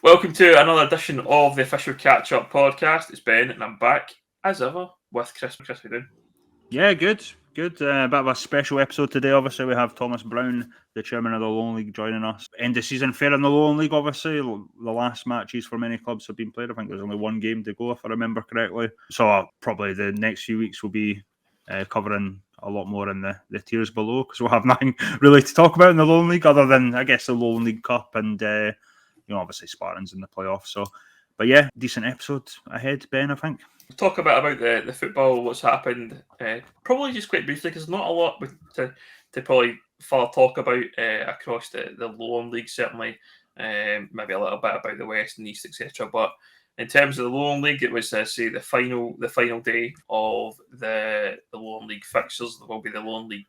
Welcome to another edition of the official Catchup podcast. It's Ben, and I'm back as ever with Chris. Chris, how you doing? Yeah, good. Good. A bit of a special episode today. Obviously, we have Thomas Brown, the chairman of the Lowland League, joining us. End of season fair in the Lowland League, obviously. The last matches for many clubs have been played. I think there's only one game to go, if I remember correctly. So probably the next few weeks will be covering a lot more in the tiers below, because we'll have nothing really to talk about in the Lowland League other than, I guess, the Lowland League Cup and, obviously Spartans in the playoffs. So, but yeah, decent episode ahead, Ben, I think. We'll talk a bit about the football, what's happened. Probably just quite briefly, because there's not a lot to probably further talk about across the Lowland League, certainly. Maybe a little bit about the West and East, etc. But in terms of the Lowland League, it was say the final day of the Lowland League fixtures. There will be the Lowland League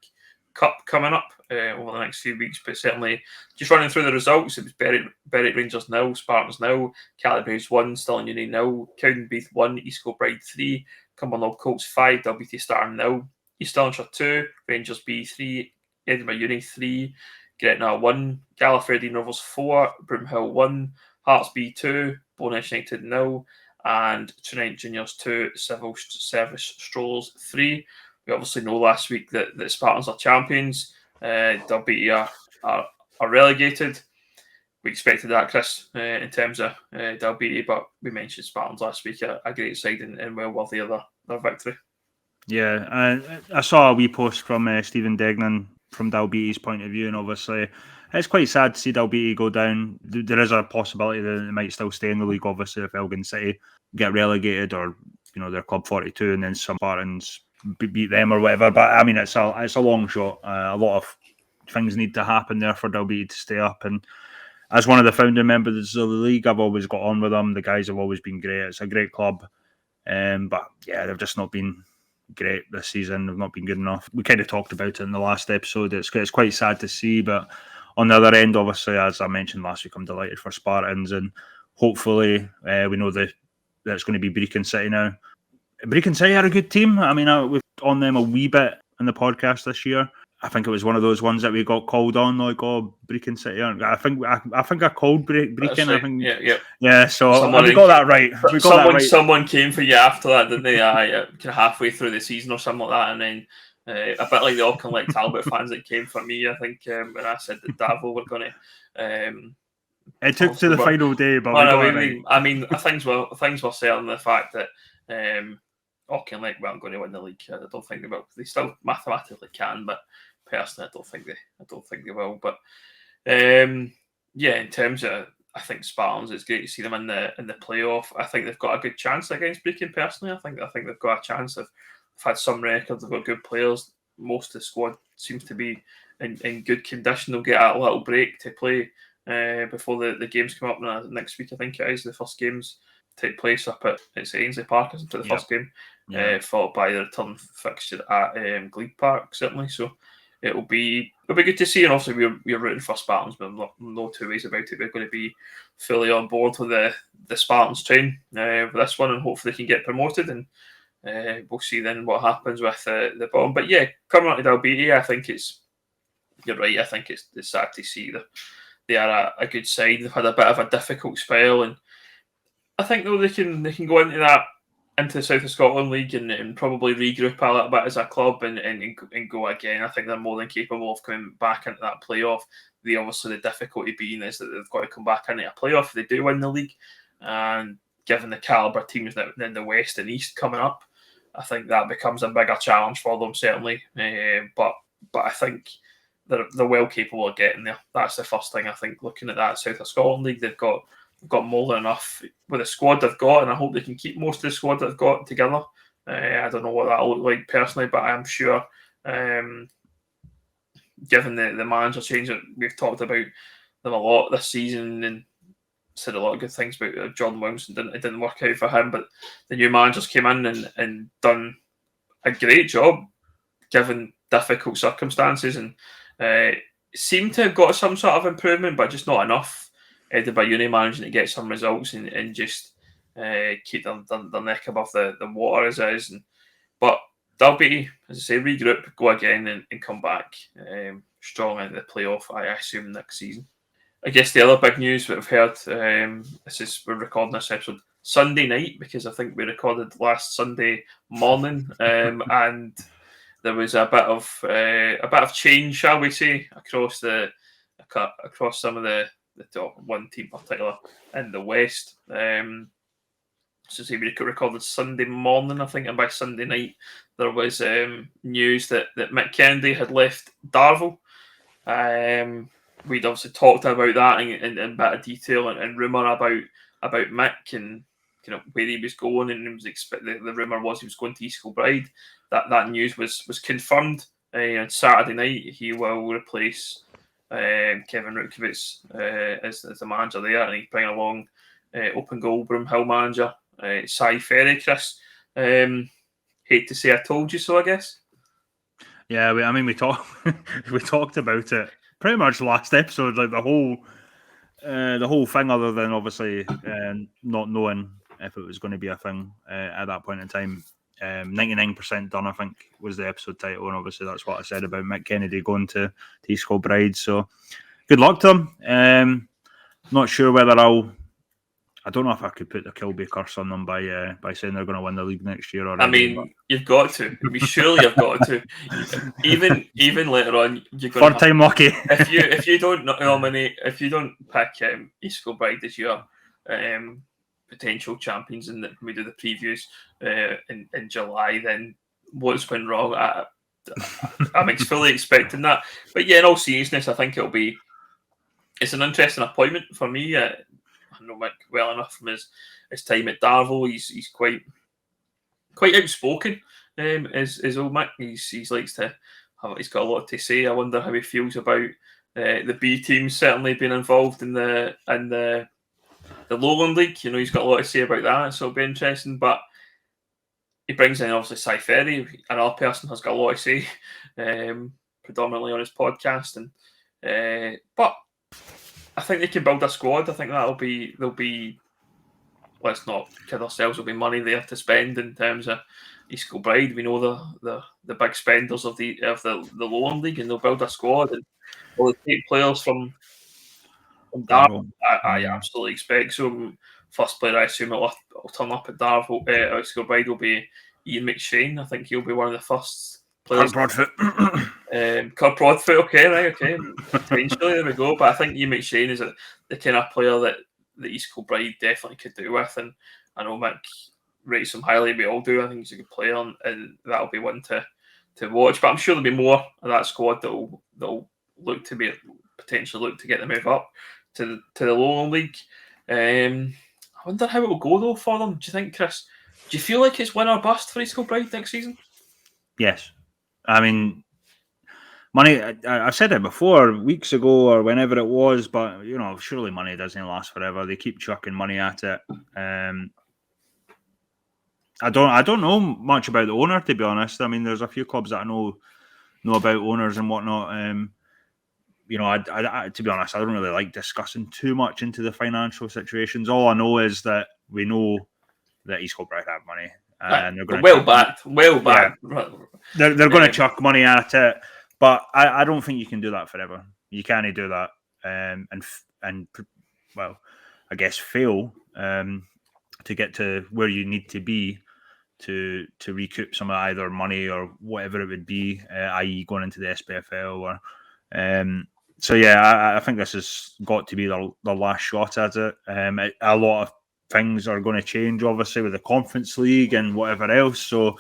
Cup coming up over the next few weeks, but certainly just running through the results. It was Berwick Rangers 0, Spartans 0, Calibres 1, Stirling Union 0, Cowdenbeath 1, East Kilbride 3, Cumbernauld Colts 5, WT Star 0, East Stirlingshire 2, Rangers B 3, Edinburgh Uni 3, Gretna 1, Gallifreydine Rovers 4, Broomhill 1, Hearts B 2, Bowness United 0, and Trinity Juniors 2, Civil Service Strollers 3. We obviously know last week that Spartans are champions. WT are relegated. We expected that, Chris, in terms of WT, but we mentioned Spartans last week, a great side and well worthy of their victory. Yeah, I saw a wee post from Stephen Degnan from Dalbeatty's point of view, and obviously it's quite sad to see Dalbeatty go down. There is a possibility that they might still stay in the league, obviously, if Elgin City get relegated or they're Club 42 and then some Spartans beat them or whatever. But I mean, it's a long shot. A lot of things need to happen there for Dalbeatty to stay up. And as one of the founding members of the league, I've always got on with them. The guys have always been great. It's a great club. But yeah, they've just not been great this season. They've not been good enough. We kind of talked about it in the last episode. It's quite sad to see, but on the other end, obviously, as I mentioned last week, I'm delighted for Spartans, and hopefully we know that it's going to be Brecon City now. Brecon City are a good team. I mean, we've on them a wee bit in the podcast this year. I think it was one of those ones that we got called on, like, oh, Brecon City. I think I called Brecon. Right. I think, yeah. So we got that right. Someone came for you after that, didn't they? Kind of halfway through the season or something like that, and then a bit like the Auckland Talbot fans that came for me. I think when I said that Davo were going to. It took to the final day, but we got it right. I mean, things were certain. The fact that Auckland weren't going to win the league. I don't think they will. They still mathematically can, but personally, I don't think they will. But in terms of, I think Spartans, it's great to see them in the playoff. I think they've got a good chance against Brecon. Personally, I think they've got a chance. They've had some records. They've got good players. Most of the squad seems to be in good condition. They'll get a little break to play before the games come up next week. I think it is. The first games take place up at St Ainsley Park, isn't it? The first game, followed by the return fixture at Glebe Park, certainly. So it'll be good to see, and also we're rooting for Spartans, but no two ways about it. We're going to be fully on board with the Spartans train with this one, and hopefully they can get promoted, and we'll see then what happens with the bottom. But yeah, coming on to Dalbeatty, I think you're right. I think it's sad to see that they are a good side. They've had a bit of a difficult spell, and I think though they can go into the South of Scotland League and probably regroup a little bit as a club and go again. I think they're more than capable of coming back into that playoff. The difficulty being is that they've got to come back into a playoff if they do win the league. And given the calibre teams in the West and East coming up, I think that becomes a bigger challenge for them, certainly. But I think they're well capable of getting there. That's the first thing. I think looking at that South of Scotland League, they've got more than enough with the squad they've got, and I hope they can keep most of the squad they've got together. I don't know what that'll look like personally, but I'm sure, given the manager change that we've talked about them a lot this season and said a lot of good things about Jordan Williamson. It didn't work out for him, but the new managers came in and done a great job given difficult circumstances, and seemed to have got some sort of improvement, but just not enough. Edinburgh Uni managing to get some results and just keep their neck above the water as it is. But they'll be, as I say, regroup, go again and come back strong into the playoff, I assume, next season. I guess the other big news that we've heard, we're recording this episode Sunday night, because I think we recorded last Sunday morning, and there was a bit of change, shall we say, across some of the top one team in particular in the West. So say we recorded Sunday morning, I think, and by Sunday night there was news that Mick Kennedy had left Darvel. We'd obviously talked about that in a bit of detail and rumour about Mick and where he was going, and it was the rumour was he was going to East Kilbride. That news was confirmed on Saturday night. He will replace Kevin Rutkiewicz as the manager there, and he's bringing along Open Goal Broomhill manager Cy Ferry. Chris, hate to say I told you so, I guess. Yeah, we talked about it pretty much last episode, like the whole thing, other than obviously not knowing if it was going to be a thing at that point in time. 99% done, I think, was the episode title, and obviously that's what I said about Mick Kennedy going to East Kilbride. So good luck to him. Not sure whether I don't know if I could put the Kilby curse on them by saying they're going to win the league next year already. I mean, you've got to. I mean, surely you've got to. Even later on, you're going third time lucky. if you don't nominate, if you don't pick East Kilbride as your potential champions, and when we do the previews in July, then what's went wrong? I'm fully expecting that. But yeah, in all seriousness, I think it's an interesting appointment for me. I know Mick well enough from his time at Darvel. He's quite outspoken. Is old Mick. He's likes to he's got a lot to say. I wonder how he feels about the B team certainly being involved in the Lowland League. He's got a lot to say about that, so it'll be interesting. But he brings in obviously Cy Ferry, another person who's got a lot to say, predominantly on his podcast, but I think they can build a squad. I think there'll be. Let's not kid ourselves. There'll be money there to spend in terms of East Kilbride. We know the big spenders of the Lowland League, and they'll build a squad and they'll take players from Darvel. I absolutely expect so. First player I assume will turn up at Darvel. East Kilbride will be Ian McShane. I think he'll be one of the first players. Kurt Broadfoot, okay. Potentially, there we go. But I think Ian McShane is the kind of player that East Kilbride definitely could do with, and I know Mick rates him highly. We all do. I think he's a good player, and that'll be one to watch. But I'm sure there'll be more of that squad that'll potentially look to get the move up to the Lowland League. I wonder how it will go though for them. Do you think, Chris? Do you feel like it's win or bust for East Kilbride next season? Yes, I mean, money. I've said it before, weeks ago or whenever it was, but surely money doesn't last forever. They keep chucking money at it. I don't know much about the owner, to be honest. I mean, there's a few clubs that I know about owners and whatnot. I to be honest, I don't really like discussing too much into the financial situations. All I know is that we know that East Kilbride have money, and they're going well backed. Yeah. They're going to chuck money at it, but I don't think you can do that forever. You can't do that, and I guess fail to get to where you need to be to recoup some of either money or whatever it would be, i.e. going into the SPFL or. So yeah, I think this has got to be the last shot at it. A lot of things are going to change, obviously, with the Conference League and whatever else. So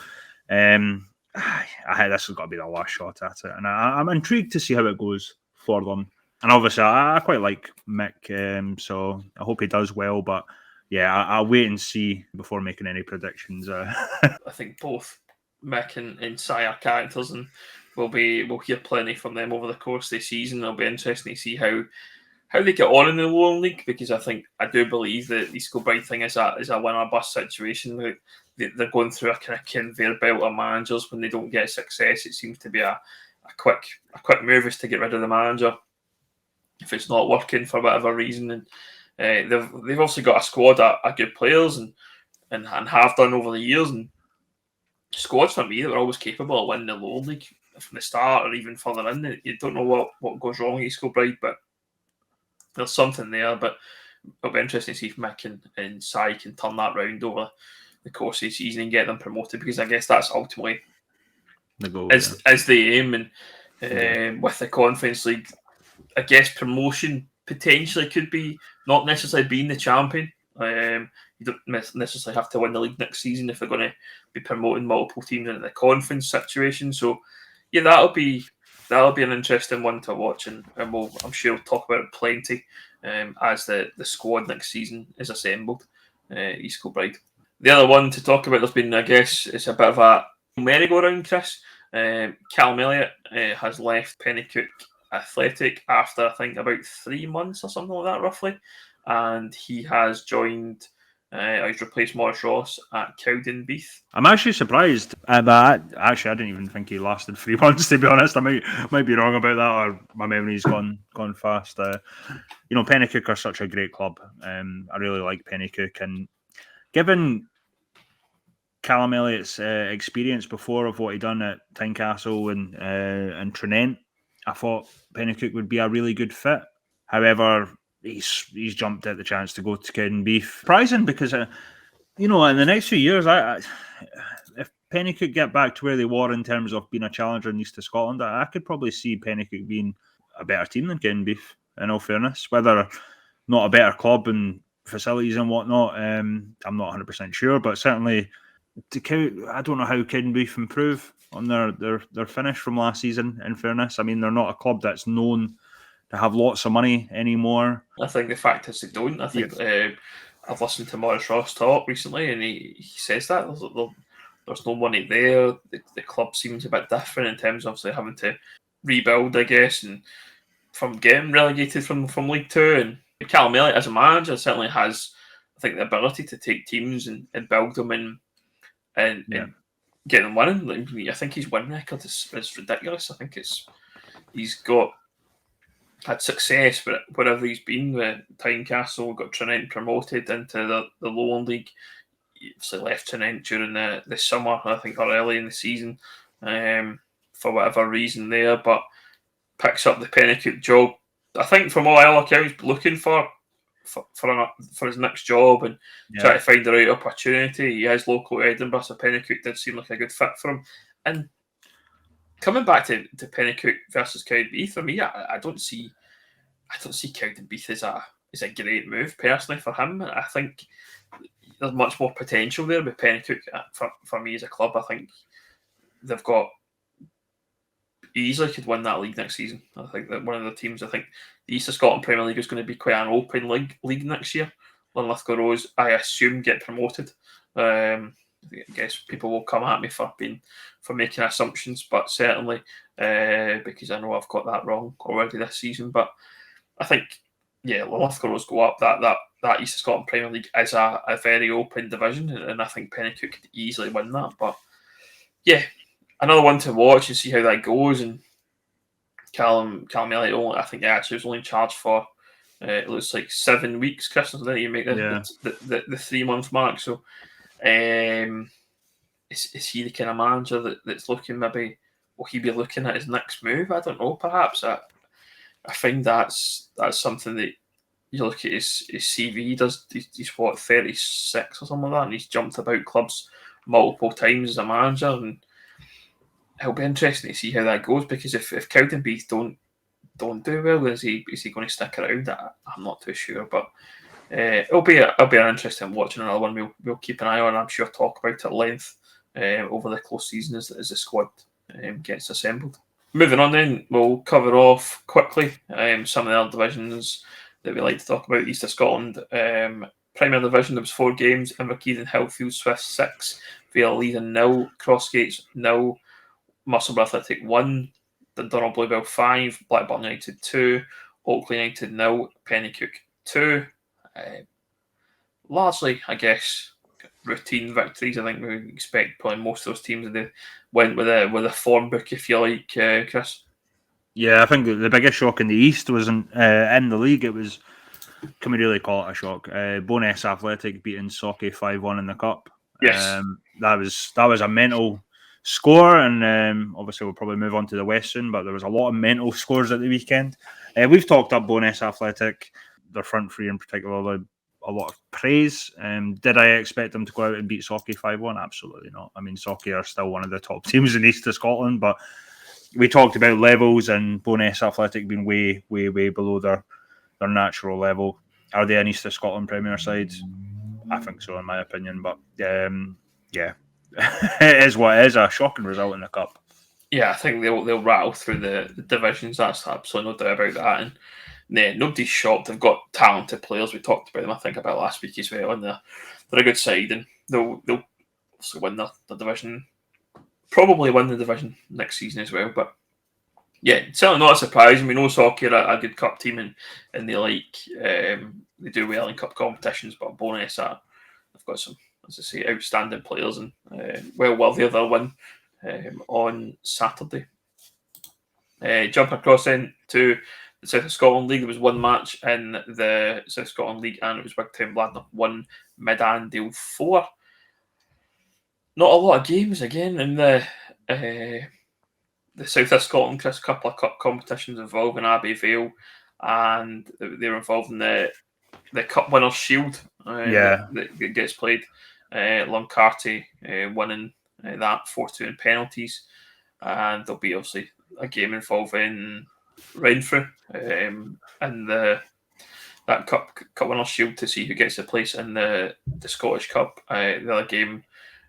I think this has got to be the last shot at it, and I'm intrigued to see how it goes for them. And obviously, I quite like Mick, so I hope he does well. But yeah, I'll wait and see before making any predictions. I think both Mick and Cy are characters, and we'll hear plenty from them over the course of the season. It'll be interesting to see how they get on in the Lowland League, because I do believe that the East Kilbride thing is a win or bust situation. They're going through a kind of conveyor belt of managers. When they don't get success, it seems to be a quick move is to get rid of the manager if it's not working for whatever reason. And they've also got a squad of good players and have done over the years. And squads for me that are always capable of winning the Lowland League from the start or even further in. You don't know what goes wrong at East Kilbride, but there's something there, but it'll be interesting to see if Mick and Si can turn that round over the course of the season and get them promoted, because I guess that's ultimately The goal, is the aim. And with the Conference League, I guess promotion potentially could be not necessarily being the champion. You don't necessarily have to win the league next season if they're going to be promoting multiple teams into the conference situation. So, yeah, that'll be an interesting one to watch, and I'm sure we'll talk about it plenty as the squad next season is assembled. East Kilbride. The other one to talk about, there's been, I guess, it's a bit of a merry-go-round, Chris. Callum Elliott has left Pennycook Athletic after, I think, about 3 months or something like that, roughly. And he has joined, he's replaced Maurice Ross at Cowdenbeath. I'm actually surprised. But I didn't even think he lasted 3 months, to be honest. I might be wrong about that, or my memory's gone fast. Pennycook are such a great club. I really like Pennycook, and given Callum Elliott's experience before of what he done at Tynecastle and Trinent, I thought Pennycook would be a really good fit. However, he's jumped at the chance to go to Cowdenbeath. Surprising, because in the next few years, if Pennycook get back to where they were in terms of being a challenger in East of Scotland, I could probably see Pennycook being a better team than Cowdenbeath, in all fairness. Whether not a better club and facilities and whatnot, I'm not 100% sure, but certainly I don't know how Cowdenbeath improve on their finish from last season, in fairness. I mean, they're not a club that's known to have lots of money anymore. I think the fact is they don't. I think I've listened to Maurice Ross talk recently, and he says that there's no money there. The club seems a bit different in terms of having to rebuild, I guess, and from getting relegated from League Two. And Callum Elliott as a manager certainly has, I think, the ability to take teams and build them and get them winning. I think his win record is ridiculous. I think he's had success wherever he's been. With Tynecastle, got Trinent promoted into the Lowland League. He obviously left Trinent during the summer, I think, or early in the season, for whatever reason there, but picks up the Pennycook job. I think from all accounts, looking for his next job and try to find the right opportunity. He is local to Edinburgh, so Pennycook did seem like a good fit for him. And coming back to Pennycook versus Cowdenbeath, for me, I don't see Cowdenbeath as a great move personally for him. I think there's much more potential there with Pennycook for me as a club. I think they've got easily could win that league next season. I think that one of the teams, I think the East of Scotland Premier League is going to be quite an open league next year. Linlithgow Rose, I assume, get promoted. I guess people will come at me for making assumptions, but certainly because I know I've got that wrong already this season. But I think, Linlithgow Rose go up. That East of Scotland Premier League is a very open division, and I think Pennycook could easily win that. But yeah, another one to watch and see how that goes. And Callum Elliott, I think actually was only in charge for it looks like 7 weeks. Chris, then you make the 3 month mark. So is he the kind of manager that's looking, maybe will he be looking at his next move? I don't know. Perhaps I find that's something that you look at his CV. He's what, 36 or something like that, and he's jumped about clubs multiple times as a manager, and it'll be interesting to see how that goes, because if Cowdenbeath don't do well, is he going to stick around? I'm not too sure, but it'll be an interesting watch, and another one we'll keep an eye on. I'm sure talk about it at length over the close season as the squad gets assembled. Moving on, then we'll cover off quickly some of the other divisions that we like to talk about. East of Scotland Premier Division, there was 4 games. Inverkeith and Hillfield Swiss 6, Vale Leithen 0, Crossgates 0, Musselburgh Athletic 1, Dundonald Bluebell 5, Blackburn United 2, Oakley United 0, Pennycook 2. Largely, I guess, routine victories. I think we expect probably most of those teams they went with a form book, if you like, Chris. Yeah, I think the biggest shock in the East was in the league. It was, can we really call it a shock? Bo'ness Athletic beating Socky 5-1 in the cup. Yes, that was a mental score, and obviously we'll probably move on to the West soon, but there was a lot of mental scores at the weekend. We've talked up Bonus Athletic, their front three in particular, a lot of praise. Did I expect them to go out and beat Socky 5-1? Absolutely not. I mean, Socky are still one of the top teams in East of Scotland, but we talked about levels and Bonus Athletic being way, way, way below their natural level. Are they an East of Scotland Premier side? I think so, in my opinion. But yeah, it is what it is. A shocking result in the cup. Yeah, I think they'll rattle through the divisions. That's absolutely no doubt about that. And yeah, nobody's shocked. They've got talented players. We talked about them, I think, about last week as well. And they're a good side, and they'll also win the division. Probably win the division next season as well. But yeah, certainly not a surprise. We know Socky are a good cup team, and they they do well in cup competitions. But Bonus they've got some, as I say, outstanding players, and well worthy of their win on Saturday. Jump across then to the South of Scotland League. There was one match in the South Scotland League, and it was Big Town Bladner 1, Mid-Andale 4. Not a lot of games again in the South of Scotland. Chris, a couple of cup competitions involving Abbey Vale, and they were involved in the Cup Winners' Shield that gets played. Luncarty winning that 4-2 in penalties, and there'll be obviously a game involving Renfrew and that Cup Winners' Shield to see who gets a place in the Scottish Cup. The other game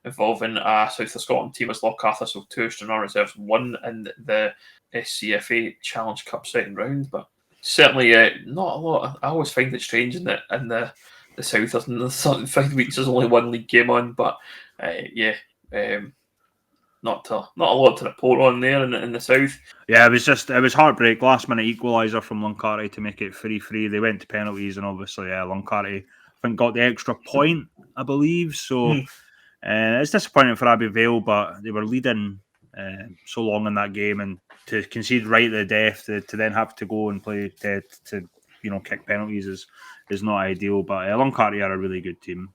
involving a South of Scotland team is Lochathus, so 2 Stranraer reserves, 1 in the SCFA Challenge Cup second round, but certainly not a lot. I always find it strange in the South. There's 5 weeks. There's only 1 league game on, but not a lot to report on there in the South. Yeah, it was heartbreak. Last minute equaliser from Luncarty to make it 3-3. They went to penalties, and obviously Luncarty, I think, got the extra point, I believe. So it's disappointing for Abbey Vale, but they were leading so long in that game, and to concede right to the death, to then have to go and play to kick penalties is not ideal. But Luncarty are a really good team.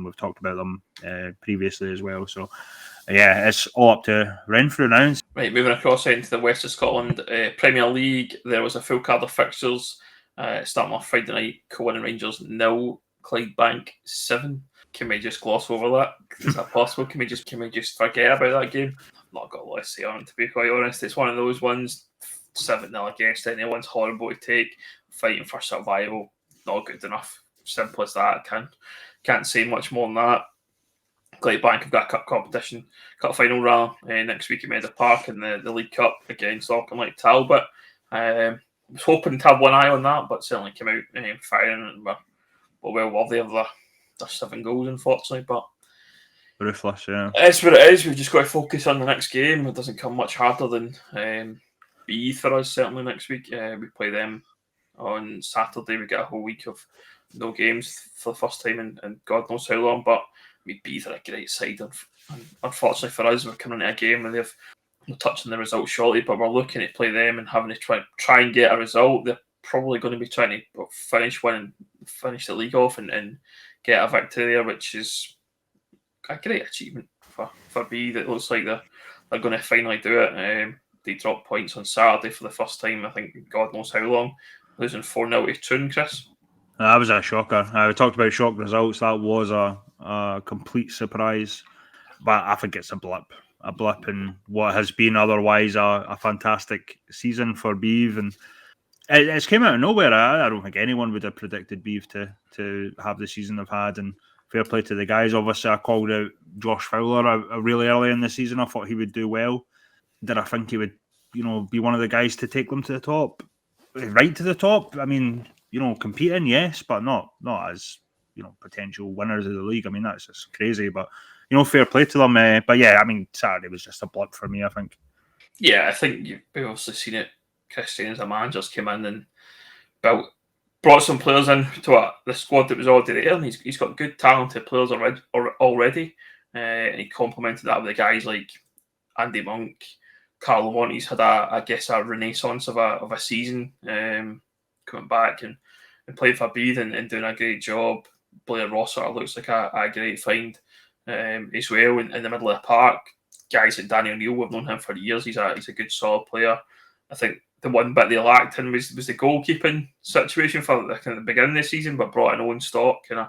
We've talked about them previously as well. So yeah, it's all up to Renfrew now. Right, moving across into the West of Scotland Premier League, there was a full card of fixtures starting off Friday night. Cowan Rangers 0, Clydebank 7. Can we just gloss over that? Is that possible? Can we just forget about that game? I've not got a lot to say on it, to be quite honest. It's one of those ones, 7-0 against anyone's horrible to take. Fighting for survival, not good enough. Simple as that. Can't say much more than that. Clydebank have got a cup competition, cup final round next week at Meadow Park in the League Cup against Auchinleck Talbot. I was hoping to have one eye on that, but certainly came out firing and were well worthy of their 7 goals, unfortunately. But ruthless, yeah. It's what it is. We've just got to focus on the next game. It doesn't come much harder than Beath for us, certainly next week. We play them on Saturday. We get a whole week of no games for the first time in God knows how long, but Beath are a great side, and unfortunately for us, we're coming into a game where we'll touch on the result shortly, but we're looking to play them and having to try and get a result. They're probably going to be trying to finish the league off and get a victory there, which is a great achievement for Beath. It looks like they're going to finally do it. They dropped points on Saturday for the first time, I think, God knows how long, losing 4-0 to Troon, Chris. That was a shocker. We talked about shock results. That was a complete surprise, but I think it's a blip in what has been otherwise a fantastic season for Beath, and it's came out of nowhere. I don't think anyone would have predicted Beath to have the season they've had, and fair play to the guys. Obviously, I called out Josh Fowler really early in the season. I thought he would do well. Did I think he would, be one of the guys to take them to the top, right to the top? I mean, competing, yes, but not as potential winners of the league. I mean, that's just crazy. But fair play to them. But yeah, I mean, Saturday was just a blip for me, I think. Yeah, I think you've obviously seen it. Christian as a manager's came in and brought some players in to the squad that was already there, and he's got good talented players already. And he complemented that with the guys like Andy Monk, Carl Monty's had a renaissance of a season, coming back and playing for Beath and doing a great job. Blair Rossiter looks like a great find as well in the middle of the park. guys like Danny O'Neill, we've known him for years. He's a good solid player. I think the one bit they lacked in was the goalkeeping situation for the kind of the beginning of the season, but brought in Owen Stock I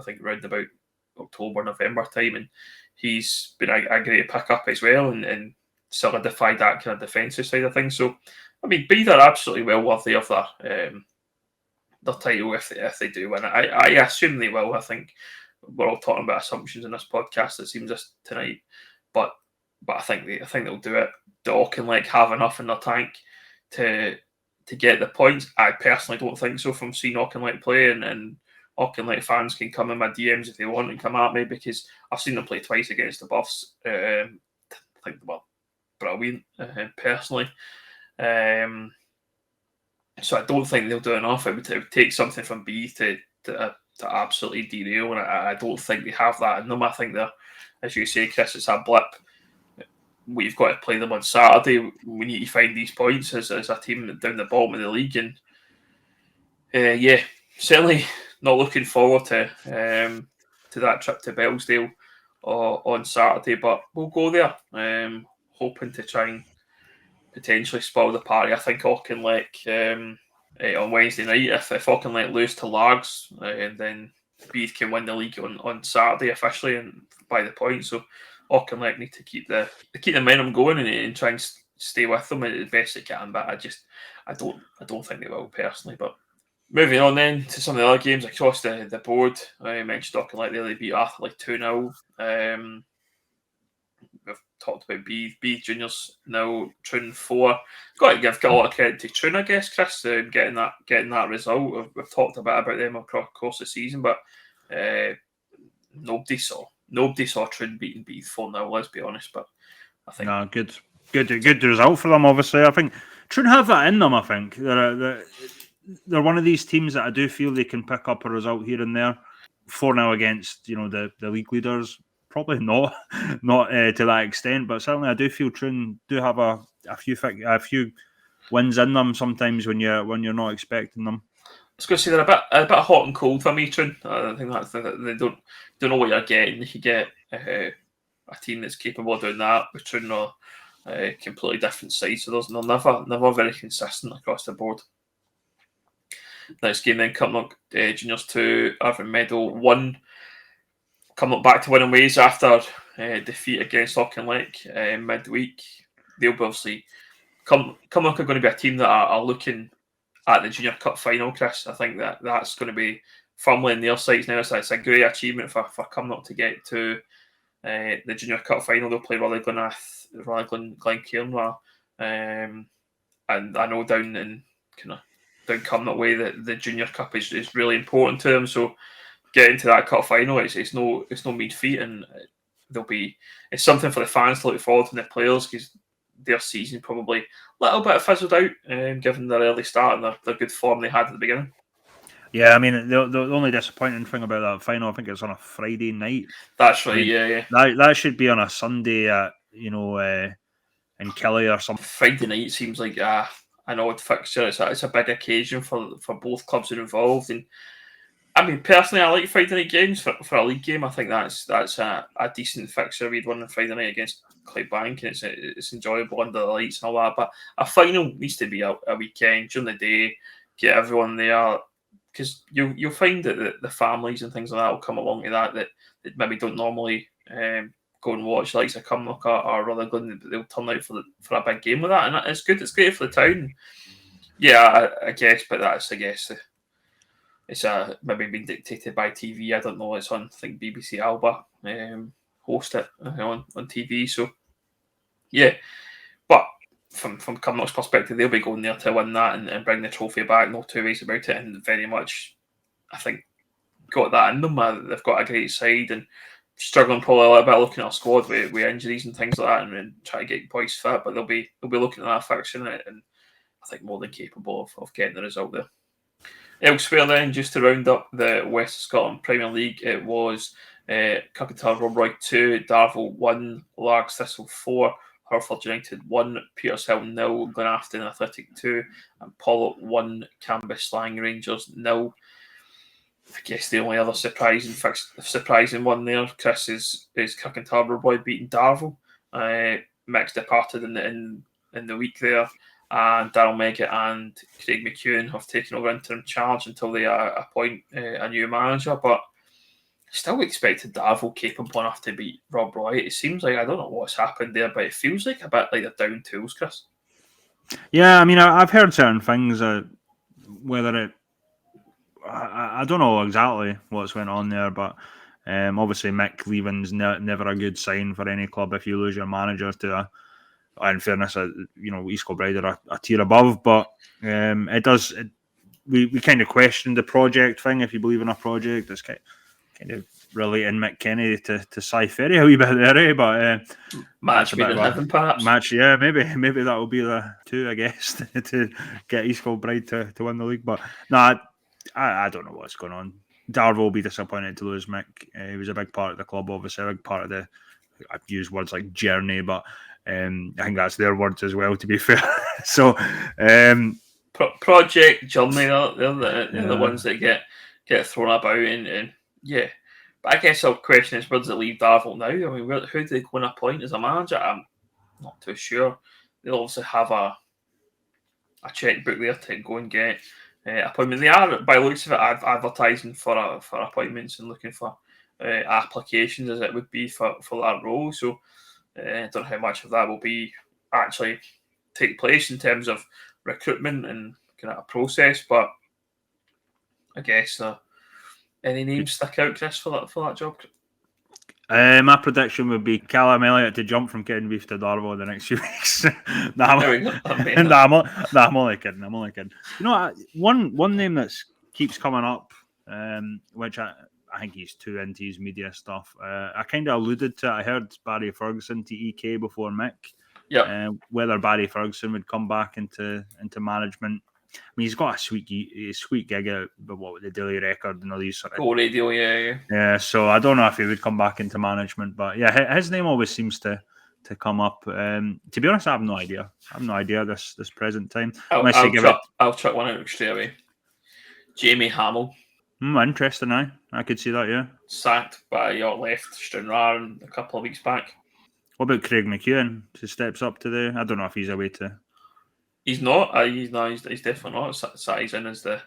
think around about October, November time, and he's been a great pick-up as well and solidified that kind of defensive side of things. So, I mean, Beath are absolutely well worthy of their title if they do win it. I assume they will. I think we're all talking about assumptions in this podcast, it seems, this tonight, but I think they'll do it. The Auchinleck have enough in their tank to get the points. I personally don't think so from seeing Auchinleck play, and Auchinleck fans can come in my DMs if they want and come at me, because I've seen them play twice against the Buffs. I think they were brilliant, personally. So I don't think they'll do enough. It would take something from Beath to absolutely derail, and I don't think they have that in them. I think they're, as you say, Chris, it's a blip. We've got to play them on Saturday. We need to find these points as a team down the bottom of the league, and certainly not looking forward to that trip to Bellsdale on Saturday, but we'll go there, hoping to try and potentially spoil the party. I think Auchinleck on Wednesday night, if Auchinleck lose to Largs, then Beath can win the league on Saturday officially and by the point. So Auchinleck need to keep the momentum going and try and stay with them as best they can. But I don't think they will personally. But moving on then to some of the other games across the board, I mentioned Auchinleck there. They beat Arthurlie 2-0. We've talked about Beath Juniors now, Troon 4. Got to give a lot of credit to Troon, I guess, Chris, getting that result. We've talked a bit about them across the course of the season, but nobody saw Troon beating Beath 4-0, let's be honest. But I think good result for them. Obviously, I think Troon have that in them. I think they're one of these teams that I do feel they can pick up a result here and there. 4-0 against the league leaders. Probably not to that extent, but certainly I do feel Troon do have a few wins in them sometimes when you're not expecting them. I was going to say they're a bit hot and cold for me, Troon. I think that's they don't know what you're getting. You get a team that's capable of doing that with Troon, or a completely different side. So they're never very consistent across the board. Next game then, Cumnock Juniors 2, Irvine Meadow 1. Coming back to winning ways after defeat against Auchinleck midweek. They'll be obviously Cumnock are going to be a team that are looking at the Junior Cup final, Chris. I think that's going to be firmly in their sights now. So it's a great achievement for Cumnock to get to the Junior Cup final. They'll play Glencairn, and I know down Cumnock way that the Junior Cup is really important to them. So getting to that cup final, it's no mean feat, and it's something for the fans to look forward to, and the players, because their season probably a little bit fizzled out, given their early start and their good form they had at the beginning. Yeah, I mean the only disappointing thing about that final, I think it's on a Friday night. That's right. I mean, yeah. That should be on a Sunday at in Kelly or something. Friday night seems like an odd fixture. It's a big occasion for both clubs that are involved, and I mean, personally, I like Friday night games for a league game. I think that's a decent fixture. We'd won on Friday night against Clydebank, and it's enjoyable under the lights and all that. But a final needs to be a weekend during the day, get everyone there, because you'll find that the families and things like that will come along to that maybe don't normally go and watch likes of Cumnock or Rutherglen. They'll turn out for a big game with that, and it's good. It's great for the town. Yeah, I guess, but that's it's maybe been dictated by TV. I don't know. It's on, I think, BBC Alba host it on TV. So, yeah. But from Cumnock's perspective, they'll be going there to win that and bring the trophy back. No two ways about it. And very much, I think, got that in them. They've got a great side and struggling probably a little bit looking at our squad with injuries and things like that, and try to get boys fit. But they'll be looking at that fixture, and I think more than capable of getting the result there. Elsewhere then, just to round up the West Scotland Premier League, it was Kirkintilloch Rob 2, Darvel 1, Largs Thistle 4, Hereford United 1, Petershill 0, Glenafton Athletic 2, and Pollok 1, Cambus Slang Rangers 0. I guess the only other surprising one there, Chris, is Kirk Boy beating Darvel. Mick's departed in the week there, and Daryl Meggett and Craig McEwen have taken over interim charge until they appoint a new manager. But still expected Darvel capable enough to beat Rob Roy. It seems like, I don't know what's happened there, but it feels like a bit like they're down tools, Chris. Yeah, I mean, I've heard certain things, whether it, I don't know exactly what's went on there, but obviously Mick leaving's never a good sign for any club if you lose your manager to in fairness, East Kilbride are a tier above, but it does. We kind of questioned the project thing. If you believe in a project, it's kind of relating Mick Kennedy to Cy Ferry a wee bit there, eh? But match made in heaven, perhaps. Match, yeah, maybe that will be the two, I guess, to get East Kilbride to win the league. But no, I don't know what's going on. Darvel will be disappointed to lose Mick. He was a big part of the club, obviously, a big part of the. I've used words like journey, but I think that's their words as well, to be fair. So, project journey, they're the ones that get thrown about, and yeah. But I guess our question is, where does it leave Darvel now? I mean, who do they go and appoint as a manager? I'm not too sure. They'll obviously have a checkbook there to go and get appointment. They are, by the looks of it, advertising for appointments and looking for applications, as it would be for that role. So I don't know how much of that will be actually take place in terms of recruitment and kind of a process, but I guess any names stick out, Chris, for that job? My prediction would be Callum Elliott to jump from Cowdenbeath to Darvel in the next few weeks. I'm only kidding. You know, one name that keeps coming up, which I think he's too into his media stuff. I kind of alluded to it. I heard Barry Ferguson to EK before Mick. Yeah. Whether Barry Ferguson would come back into management. I mean, he's got a sweet gig out, but what with the Daily Record and all these sort of Go radio, yeah. Yeah, so I don't know if he would come back into management, but yeah, his name always seems to come up. To be honest, I have no idea. This present time. I'll chuck one out straight away. Jamie Hamill. Interesting, I could see that, yeah. Sacked by your left Stranraer a couple of weeks back. What about Craig McEwen? He steps up to I don't know if he's away to. He's not. He's definitely not. He's in as the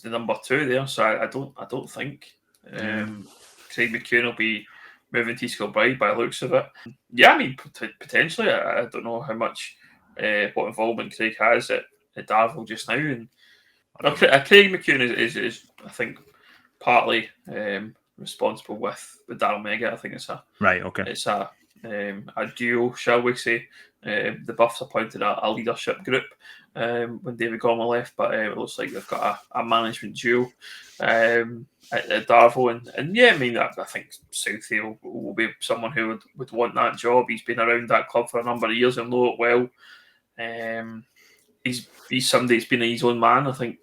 number 2 there. So I don't think Craig McEwen will be moving to East Kilbride by the looks of it. Yeah, I mean potentially. I don't know how much what involvement Craig has at Darvel just now. And Craig McEwen is I think partly responsible with Daryl Meggett. I think it's a right. Okay. It's a duo, shall we say. The Buffs appointed a leadership group when David Gorman left, but it looks like they've got a management duo at Darvel. And yeah, I mean, I think Southey will be someone who would want that job. He's been around that club for a number of years and know it well. He's somebody that's been his own man, I think,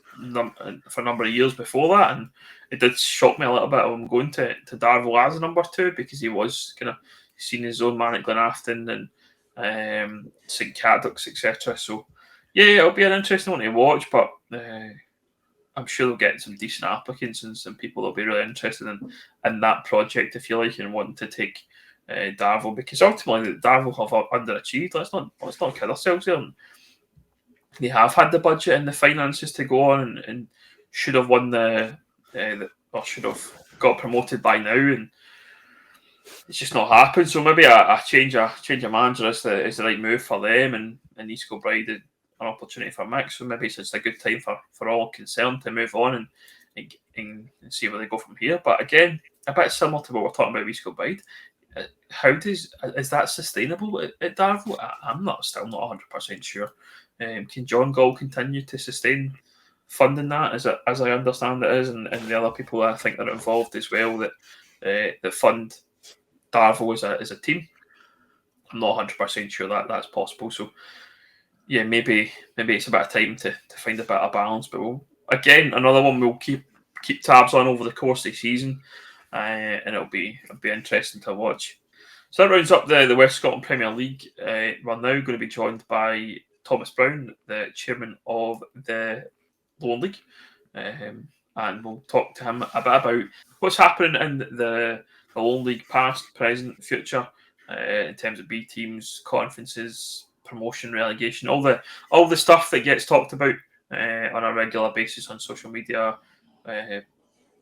for a number of years before that. And it did shock me a little bit of him going to Darvel as a number 2, because he was kind of seen his own man at Glenafton and St Cadoc's, etc. So yeah, it'll be an interesting one to watch, but I'm sure they'll get some decent applicants and some people that'll be really interested in that project, if you like, and wanting to take Darvel, because ultimately Darvel have underachieved. Let's not kid ourselves here. They have had the budget and the finances to go on and should have won or should have got promoted by now, and it's just not happened. So maybe a change of manager is the right move for them, and East Kilbride an opportunity for Mick. So maybe it's a good time for all concerned to move on and see where they go from here. But again, a bit similar to what we're talking about with East Kilbride. Is that sustainable at Darvel? I'm still not 100% sure. Can John Gall continue to sustain funding that as I understand it is, and the other people I think that are involved as well that fund Darvel as a team? I'm not 100% sure that's possible. So yeah, maybe it's a bit of time to find a bit of balance. But again, another one we'll keep tabs on over the course of the season, and it'll be interesting to watch. So that rounds up the West Scotland Premier League. We're now going to be joined by Thomas Brown, the chairman of the Lowland League. and we'll talk to him a bit about what's happening in the Lowland League, past, present, future, in terms of B teams, conferences, promotion, relegation, all the stuff that gets talked about on a regular basis on social media,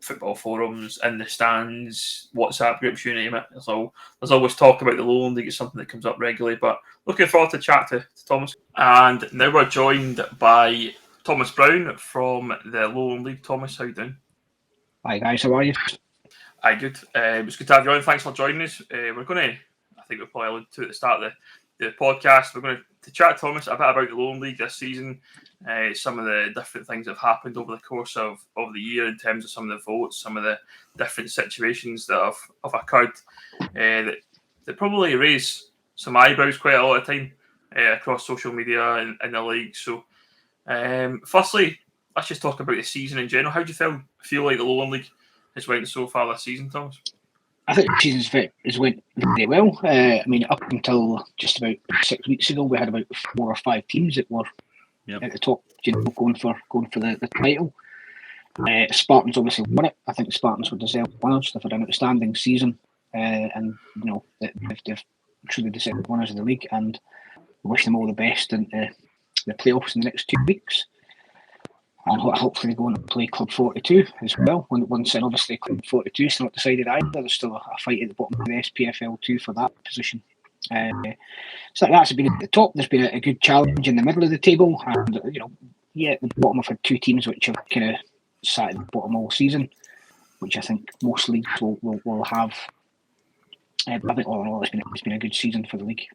football forums, in the stands, WhatsApp groups, you name it. There's always talk about the Lowland League. It's something that comes up regularly. But looking forward to chat to Thomas. And now we're joined by Thomas Brown from the Lowland League. Thomas, how you doing? Hi guys, how are you? Hi, good. It's good to have you on. Thanks for joining us. We're going to, I think we'll probably alluded to at the start of the podcast, we're going to chat, Thomas, a bit about the Lowland League this season, some of the different things that have happened over the course of the year in terms of some of the votes, some of the different situations that have occurred that probably raise some eyebrows quite a lot of time across social media and the league. So, firstly, let's just talk about the season in general. How do you feel like the Lowland League has went so far this season, Thomas? I think the season's has went very well. I mean, up until just about 6 weeks ago, we had about 4 or 5 teams that were at the top, going for the title. Spartans obviously won it. I think the Spartans were deserved winners. They've had an outstanding season, and they've truly deserved winners of the league. And we wish them all the best in the playoffs in the next 2 weeks. And hopefully they go on and play Club 42 as well. Once and obviously Club 42 is not decided either. There's still a fight at the bottom of the SPFL 2 for that position. So that's been at the top. There's been a good challenge in the middle of the table, and at the bottom I've had 2 teams which have kind of sat at the bottom all season, which I think most leagues will have. I think all in all, it's been a good season for the league.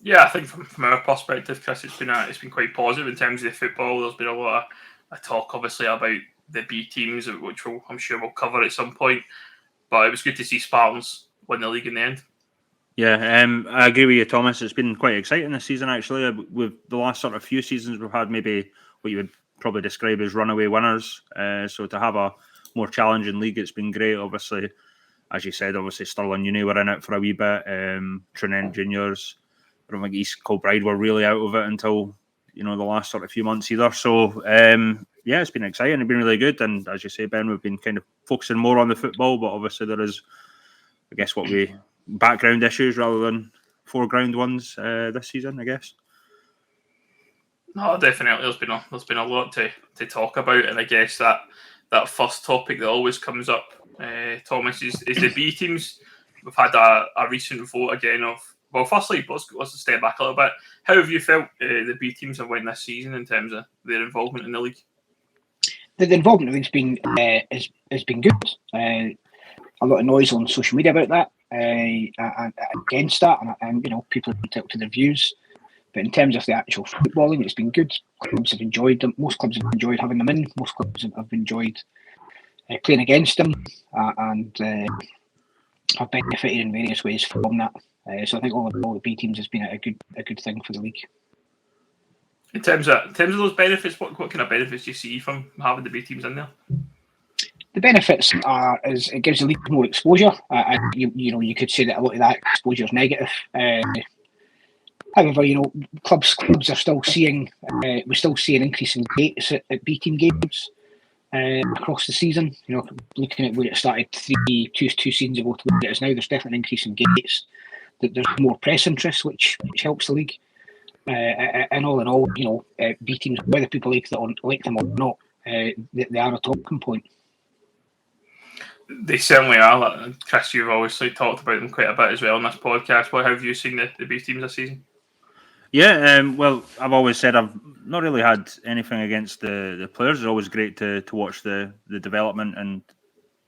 Yeah, I think from our perspective, Chris, it's been quite positive in terms of the football. There's been a lot of talk, obviously, about the B teams, which I'm sure we'll cover at some point. But it was good to see Spartans win the league in the end. Yeah, I agree with you, Thomas. It's been quite exciting this season, actually. With the last sort of few seasons, we've had maybe what you would probably describe as runaway winners. So to have a more challenging league, it's been great. Obviously, as you said, Stirling Uni were in it for a wee bit. Trinent Juniors. I don't think East Kilbride were really out of it until the last sort of few months either. So it's been exciting. It's been really good. And as you say, Ben, we've been kind of focusing more on the football, but obviously there is, I guess, background issues rather than foreground ones this season, I guess. No, definitely. There's been a lot to talk about, and I guess that first topic that always comes up, Thomas, is the B teams. We've had a recent vote again of. Well, firstly, let's step back a little bit. How have you felt the B teams have went this season in terms of their involvement in the league? The involvement in the league's has been good. A lot of noise on social media about that, and against that, and people have entitled to their views. But in terms of the actual footballing, it's been good. Clubs have enjoyed them. Most clubs have enjoyed having them in. Most clubs have enjoyed playing against them, and have benefited in various ways from that. So I think all the B teams has been a good thing for the league. In terms of those benefits, what kind of benefits do you see from having the B teams in there? The benefits are it gives the league more exposure. You could say that a lot of that exposure is negative. However, clubs are still seeing we still see an increase in gates at B team games across the season. Looking at where it started two seasons ago to where it is now, there's definitely an increase in gates. There's more press interest, which helps the league. And all in all, B teams, whether people like them or not, they are a talking point. They certainly are. Chris, you've obviously talked about them quite a bit as well on this podcast. What have you seen the B teams this season? Yeah, well, I've always said I've not really had anything against the players. It's always great to watch the development, and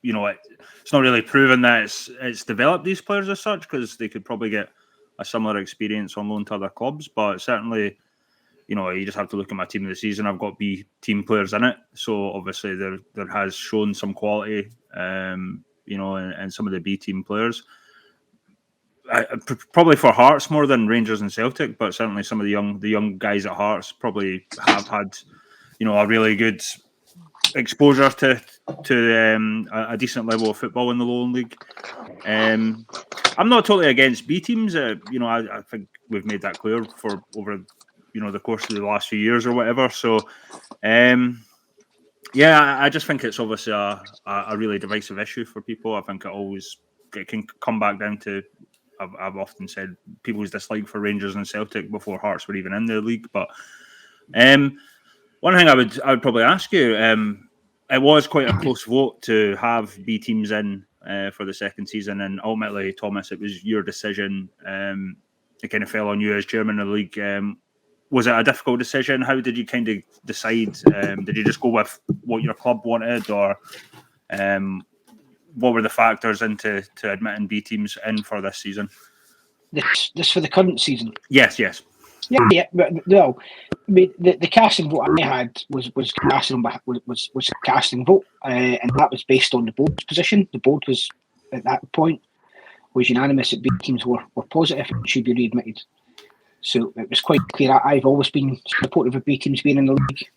it's not really proven that it's developed these players as such, because they could probably get a similar experience on loan to other clubs. But certainly, you just have to look at my team of the season. I've got B team players in it, so obviously there has shown some quality, and some of the B team players. Probably for Hearts more than Rangers and Celtic, but certainly some of the young guys at Hearts probably have had a really good exposure to a decent level of football in the Lowland League. I'm not totally against B teams. I think we've made that clear for over the course of the last few years or whatever. So Yeah, I just think it's obviously a really divisive issue for people. I think it can come back down to, I've often said, people's dislike for Rangers and Celtic before Hearts were even in the league. But one thing I would probably ask you, it was quite a close vote to have B teams in for the second season, and ultimately, Thomas, it was your decision. It kind of fell on you as chairman of the league. Was it a difficult decision? How did you kind of decide? Did you just go with what your club wanted, or what were the factors into admitting B teams in for this season? This for the current season? Yes. Yeah. Well, I mean, the casting vote I had was casting was a casting vote, and that was based on the board's position. The board was at that point was unanimous that B teams were positive and should be readmitted. So it was quite clear. I've always been supportive of B teams being in the league.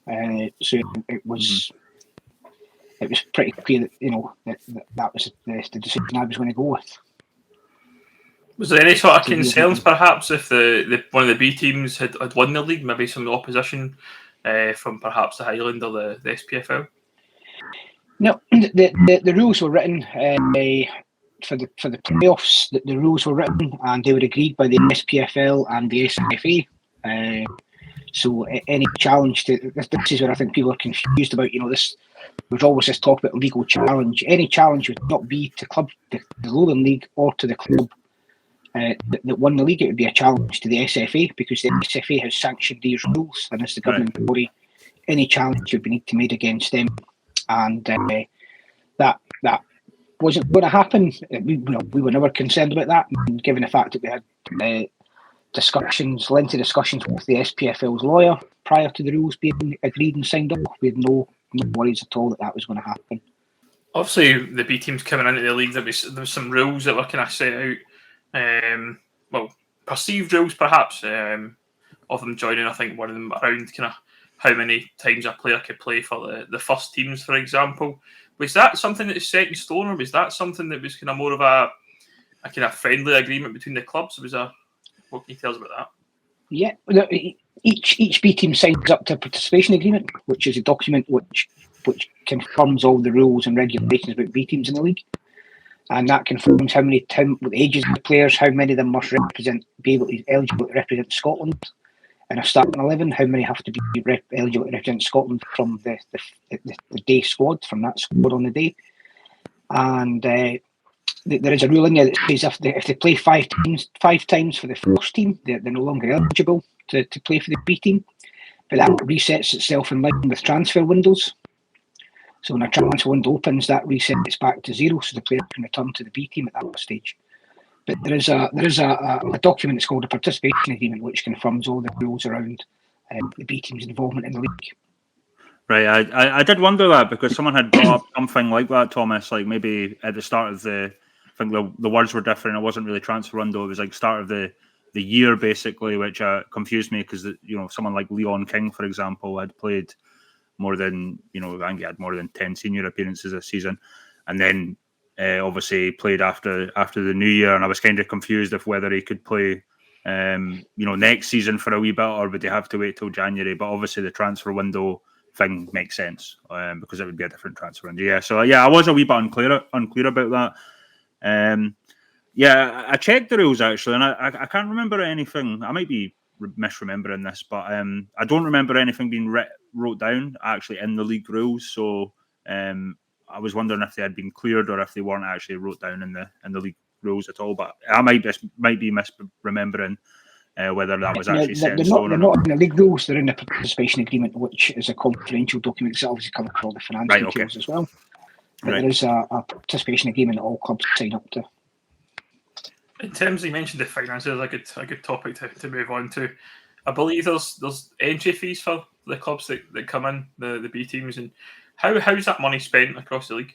So it was pretty clear that that was the decision I was going to go with. Was there any sort of concerns, perhaps, if the one of the B teams had won the league, maybe some opposition from perhaps the Highland or the SPFL? No, the rules were written for the playoffs. The rules were written and they were agreed by the SPFL and the SFA. So any challenge to this is where I think people are confused about. This there's always this talk about legal challenge. Any challenge would not be to the Lowland League or to the club that won the league. It would be a challenge to the SFA because the SFA has sanctioned these rules, and as the governing body, any challenge would need to be made against them, and that wasn't going to happen. We were never concerned about that, and given the fact that we had lengthy discussions with the SPFL's lawyer prior to the rules being agreed and signed off, we had no worries at all that was going to happen. Obviously, the B teams coming into the league, there was some rules that were kind of set out. Perceived rules perhaps of them joining. I think one of them around kind of how many times a player could play for the first teams, for example. Was that something that is set in stone, or was that something that was kind of more of a kind of friendly agreement between the clubs? What can you tell us about that? Yeah, each B team signs up to a participation agreement, which is a document which confirms all the rules and regulations about B teams in the league. And that confirms how many the ages of the players, how many of them must be eligible to represent Scotland in a starting 11, how many have to be eligible to represent Scotland from the day squad, from that squad on the day. And there is a rule in there that says if they play five times for the first team, they're no longer eligible to play for the B team. But that resets itself in line with transfer windows. So when a transfer window opens, that resets back to zero, so the player can return to the B team at that stage. But there is a document that's called a participation agreement, which confirms all the rules around the B team's involvement in the league. Right, I did wonder that because someone had brought up something like that, Thomas. Like maybe at the start of I think the words were different. It wasn't really transfer window. It was like start of the year basically, which confused me because someone like Leon King, for example, had played more than I think he had more than 10 senior appearances this season, and then obviously played after the new year. And I was kind of confused of whether he could play, next season for a wee bit, or would he have to wait till January? But obviously the transfer window thing makes sense because it would be a different transfer window. Yeah, so I was a wee bit unclear about that. I checked the rules actually, and I can't remember anything. I might be misremembering this, but I don't remember anything being wrote down actually in the league rules. So I was wondering if they had been cleared or if they weren't actually wrote down in the league rules at all. But I might be misremembering whether that was actually set in stone. They're not in the league rules. They're in the participation agreement, which is a confidential document that obviously covers all the financial details as well. But there is a participation agreement that all clubs sign up to. In terms, you mentioned the finances, a good topic to move on to. I believe there's entry fees for the clubs that come in, the B teams, and how's that money spent across the league?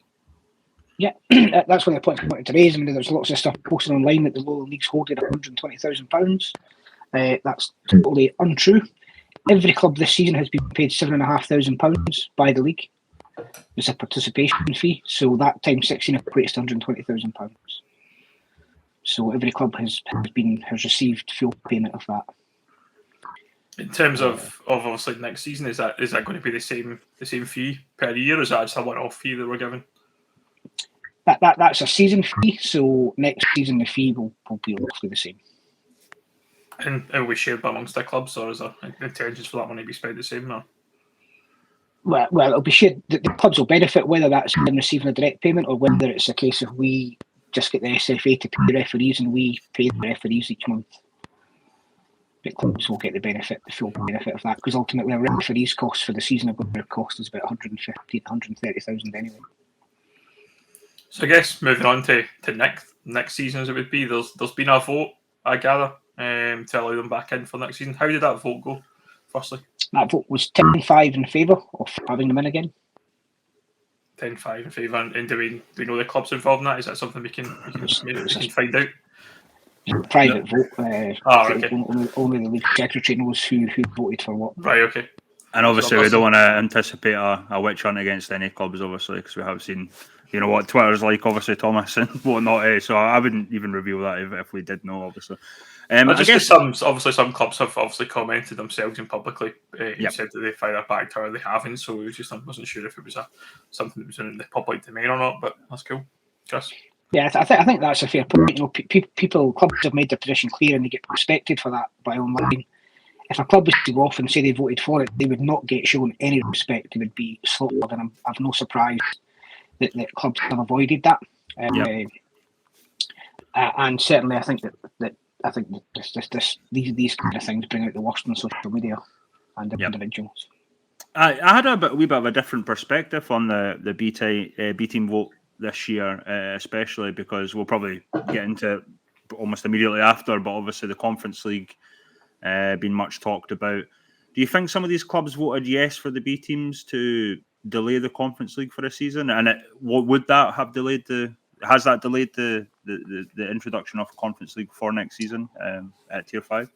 Yeah, that's one of the points I wanted to raise. I mean, there's lots of stuff posted online that the Lowland League's holding £120,000. That's totally untrue. Every club this season has been paid £7,500 by the league. It's a participation fee, so that times 16 equates to £120,000. So every club has received full payment of that. In terms of obviously next season, is that going to be the same fee per year, or is that just a one-off fee that we're given? That's a season fee, so next season the fee will be roughly the same. And we shared amongst the clubs, or is there intentions for that money to be spent the same? Or? Well, it'll be shared. The clubs will benefit, whether that's them receiving a direct payment or whether it's a case of we just get the SFA to pay the referees and we pay the referees each month. But clubs will get the full benefit of that, because ultimately a referee's costs for the season are going to cost us about 150,000 to 130,000 anyway. So I guess moving on to next season, as it would be, there's been a vote, I gather, to allow them back in for next season. How did that vote go? Firstly, that vote was 10-5 in favour of having them in again. 10-5 in favour, and do we know the clubs involved in that? Is that something we can find out? Private vote. Okay. Only the league secretary knows who voted for what. Right. Okay. And obviously, we don't want to anticipate a witch hunt against any clubs, obviously, because we have seen, what Twitter's like, obviously, Thomas, and whatnot. So I wouldn't even reveal that if we did know, obviously. I guess some clubs have obviously commented themselves and publicly said that they fired back to her. They haven't, so it was just I wasn't sure if it was something that was in the public domain or not. But that's cool. Chris. Yeah, I think that's a fair point. Clubs have made their position clear and they get respected for that by online. If a club was to go off and say they voted for it, they would not get shown any respect. They would be slaughtered, and I've no surprise that clubs have avoided that. And certainly, I think that these kind of things bring out the worst in social media and individuals. I had a wee bit of a different perspective on the B team vote this year, especially because we'll probably get into it almost immediately after, but obviously the Conference League been much talked about. Do you think some of these clubs voted yes for the B teams to delay the Conference League for a season? And would that have delayed has that delayed the introduction of Conference League for next season at Tier 5?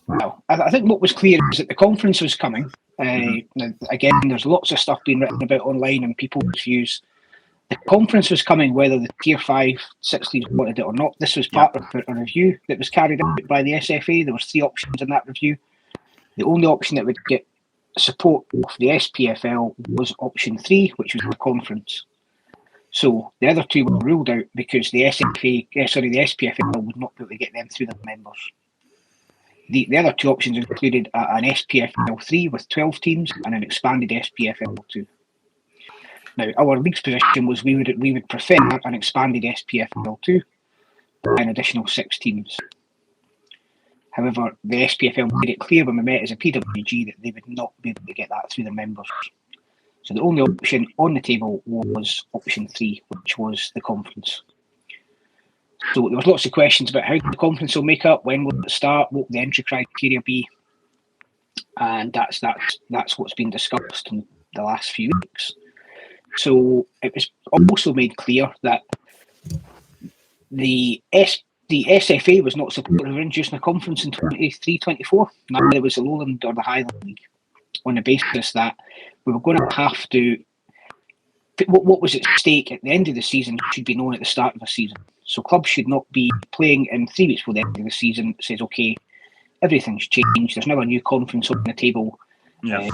Well, I think what was clear is that the conference was coming. Again, there's lots of stuff being written about online and people's views. The conference was coming whether the Tier 5 6 leagues wanted it or not. This was part of a review that was carried out by the SFA. There was 3 options in that review. The only option that would get support of the SPFL was option 3, which was the conference. So the other 2 were ruled out because the SPFL would not be able to get them through their members. The other 2 options included an SPFL 3 with 12 teams and an expanded SPFL 2. Now, our league's position was we would prefer an expanded SPFL 2 by an additional 6 teams. However, the SPFL made it clear when we met as a PWG that they would not be able to get that through their members. So the only option on the table was option 3, which was the conference. So there was lots of questions about how the conference will make up, when will it start, what will the entry criteria be, and that's what's been discussed in the last few weeks. So it was also made clear that the SFA was not supportive of introducing a conference in 23-24. Neither it was the Lowland or the Highland League, on the basis that we were going to have to. What was at stake at the end of the season should be known at the start of the season. So clubs should not be playing in 3 weeks before the end of the season. It says, okay, everything's changed. There's now a new conference on the table. And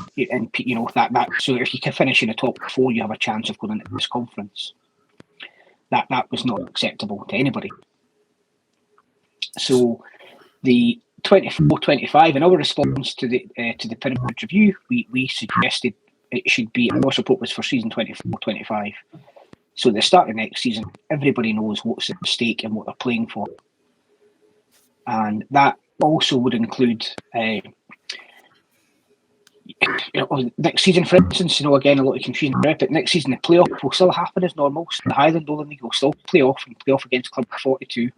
that. So if you can finish in the top 4, you have a chance of going into this conference. That was not acceptable to anybody. So the 24-25, in our response to the pyramid review, we suggested it should be, our support was for season 24-25. So at the start of next season, everybody knows what's at stake and what they're playing for. And that also would include next season, for instance, again, a lot of confusion about it. Next season, the playoff will still happen as normal. So the Highland Lowland League will still play off against Club 42.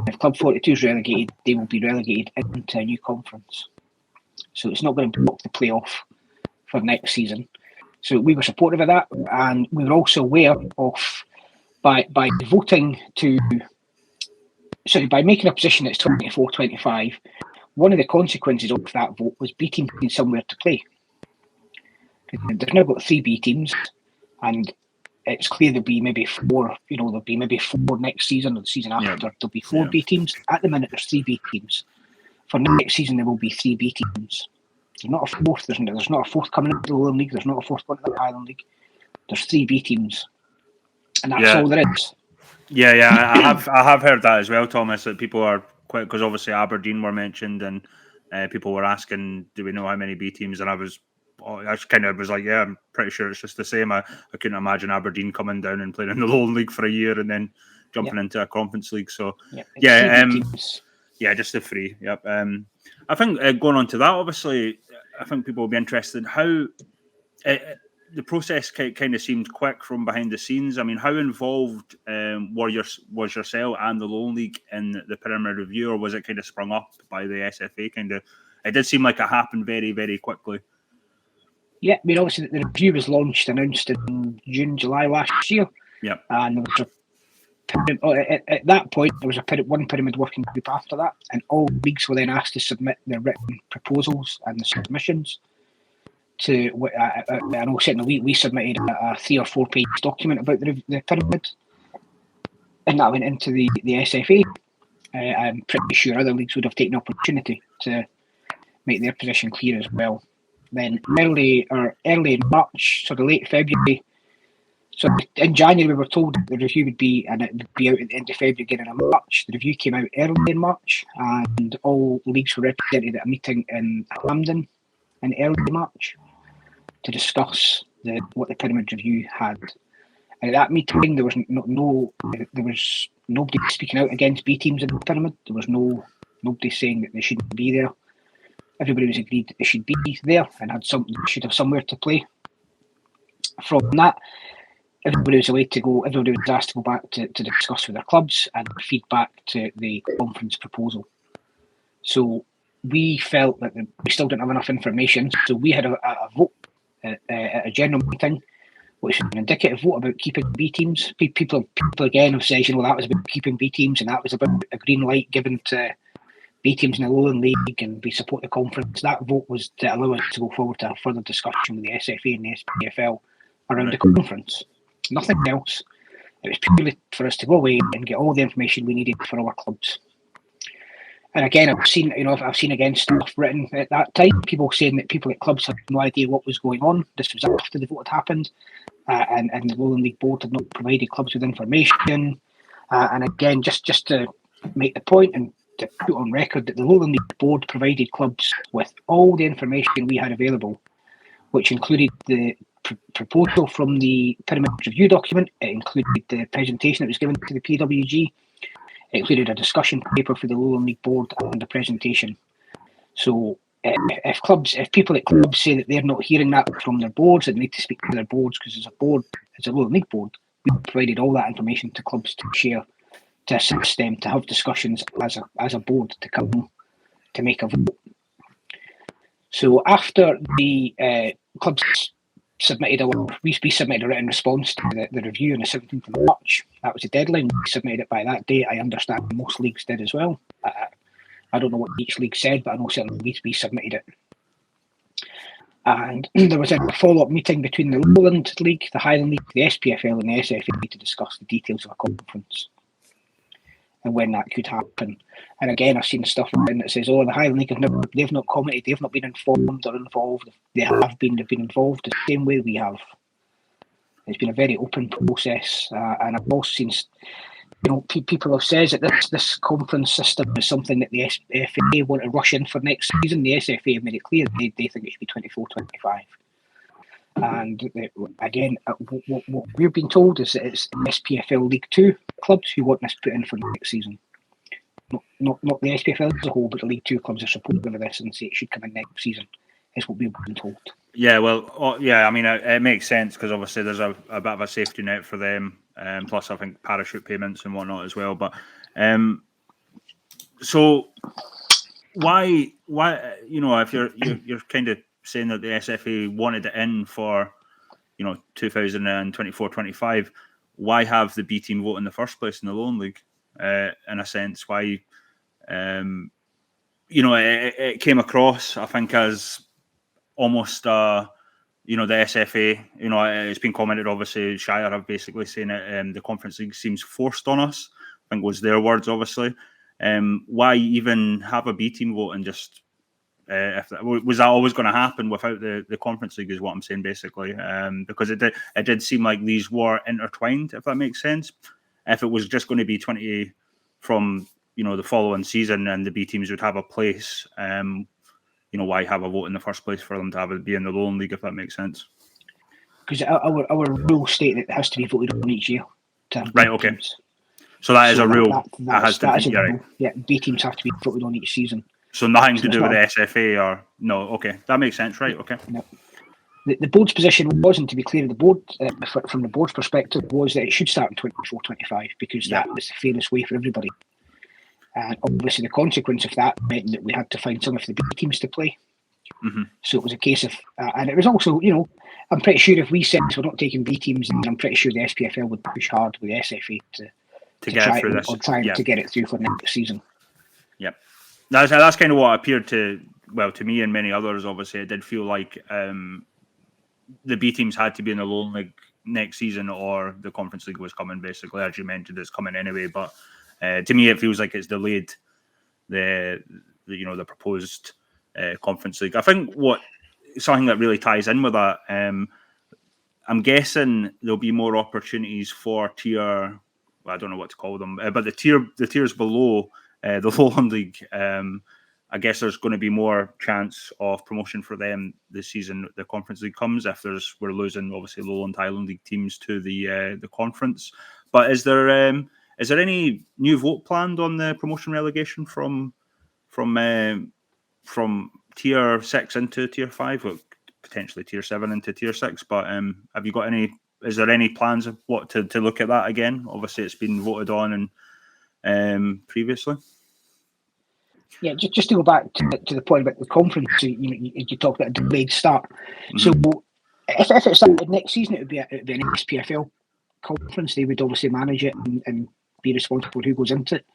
If Club 42 is relegated, they will be relegated into a new conference. So it's not going to block the playoff for next season. So we were supportive of that, and we were also aware of by making a position that's 24-25. One of the consequences of that vote was B teams need somewhere to play. They've now got 3 B teams, and it's clear there'll be maybe 4. There'll be maybe 4 next season or the season after. There'll be 4 B teams. At the minute, there's 3 B teams. for next season there will be 3 B teams. There's not a fourth. There's not a fourth coming into the Lowland League. There's not a fourth going to the Highland League. There's 3 B teams, and that's all there is. Yeah, I have heard that as well, Thomas. That people are quite, because obviously Aberdeen were mentioned, and people were asking, "Do we know how many B teams?" And I was like, "Yeah, I'm pretty sure it's just the same." I couldn't imagine Aberdeen coming down and playing in the Lowland League for a year and then jumping into a Conference League. So just the 3. Yep. I think going on to that, obviously, I think people will be interested how. The process kind of seemed quick from behind the scenes. I mean, how involved was yourself and the Lowland League in the Pyramid Review, or was it kind of sprung up by the SFA? It did seem like it happened very, very quickly. Yeah, I mean, obviously the review was announced in June, July last year. Yeah, and there was at that point there was one pyramid working group after that, and all leagues were then asked to submit their written proposals and the submissions. I know certainly we submitted a 3 or 4 page document about the pyramid, and that went into the SFA. I'm pretty sure other leagues would have taken the opportunity to make their position clear as well. Then early in March, sort of late February. So in January we were told that the review would be, and it would be out at the end of February, beginning of March. The review came out early in March, and all leagues were represented at a meeting in Hampden in early March to discuss what the Pyramid Review had. And at that meeting, there was nobody speaking out against B teams in the Pyramid. There was nobody saying that they shouldn't be there. Everybody was agreed that they should be there and should have somewhere to play. From that, everybody was asked to go back to discuss with their clubs and feedback to the conference proposal. So we felt that we still didn't have enough information, so we had a vote at a general meeting, which was an indicative vote about keeping B teams. People again have said, that was about keeping B teams, and that was about a green light given to B teams in the Lowland League, and we support the conference. That vote was to allow us to go forward to a further discussion with the SFA and the SPFL around the conference. Nothing else. It was purely for us to go away and get all the information we needed for our clubs. And again, I've seen again stuff written at that time, people saying that people at clubs had no idea what was going on. This was after the vote had happened, and the Lowland League board had not provided clubs with information. And again, just to make the point and to put on record that the Lowland League board provided clubs with all the information we had available, which included the proposal from the Pyramid Review document. It included the presentation that was given to the PWG. It included a discussion paper for the Lowland League board and a presentation. So if people at clubs say that they're not hearing that from their boards, and they need to speak to their boards, because as a Lowland League board, we provided all that information to clubs to share, to assist them, to have discussions as a board to come to make a vote. So after the clubs submitted we submitted a written response to the review on the 17th of March. That was the deadline. We submitted it by that date. I understand most leagues did as well. I don't know what each league said, but I know certainly we submitted it. And there was a follow-up meeting between the Lowland League, the Highland League, the SPFL and the SFA to discuss the details of a conference and when that could happen. And again, I've seen stuff that says, the Highland League they've not commented, they've not been informed or involved. They've been involved the same way we have. It's been a very open process, and I've also seen, people have said that this conference system is something that the SFA want to rush in for next season. The SFA have made it clear they think it should be 24-25. And again, what we've been told is that it's SPFL League 2 clubs who want this put in for next season. Not the SPFL as a whole, but the League 2 clubs are supportive of this and say it should come in next season, is what we've been told. Yeah, well, I mean, it makes sense because obviously there's a bit of a safety net for them, plus I think parachute payments and whatnot as well. But so why if you're kind of saying that the SFA wanted it in for 2024-25, why have the B team vote in the first place in the Lowland League? In a sense, why it came across, I think, as almost the SFA, it's been commented, obviously Shire have basically saying that the Conference League seems forced on us, I think was their words, obviously. why even have a B team vote and just was that always going to happen without the Conference League? Is what I'm saying basically, because it did seem like these were intertwined, if that makes sense. If it was just going to be 20 from the following season and the B teams would have a place, why have a vote in the first place for them to have it be in the Lowland League, if that makes sense? Because our rules state that it has to be voted on each year. Right. Okay. Teams. So that is a rule. That has to be. Right. Yeah, B teams have to be voted on each season. So nothing to do with the SFA or no? Okay, that makes sense, right? Okay. No. The board's position wasn't, to be clear, the board from the board's perspective was that it should start in 24-25 because that was the fairest way for everybody. And obviously, the consequence of that meant that we had to find some of the B teams to play. Mm-hmm. So it was a case of, and it was also, I'm pretty sure if we said we're not taking B teams, then I'm pretty sure the SPFL would push hard with the SFA to get try through this, to get it through for next season. Yep, that's kind of what appeared to me and many others. Obviously, it did feel like the B teams had to be in the Lowland League next season, or the Conference League was coming. Basically, as you mentioned, it's coming anyway. But to me, it feels like it's delayed the proposed Conference League. I think something that really ties in with that. I'm guessing there'll be more opportunities for tier. Well, I don't know what to call them, but the tiers below the Lowland League. I guess there's going to be more chance of promotion for them this season. The Conference League comes if we're losing obviously Lowland Highland League teams to the conference. But is there any new vote planned on the promotion relegation from tier 6 into tier 5, or potentially tier 7 into tier 6? But have you got any? Is there any plans of what to look at that again? Obviously, it's been voted on and previously. Yeah, just to go back to the point about the conference, you talked about a delayed start. Mm-hmm. So if it started next season, it would be an SPFL conference. They would obviously manage it and be responsible for who goes into it.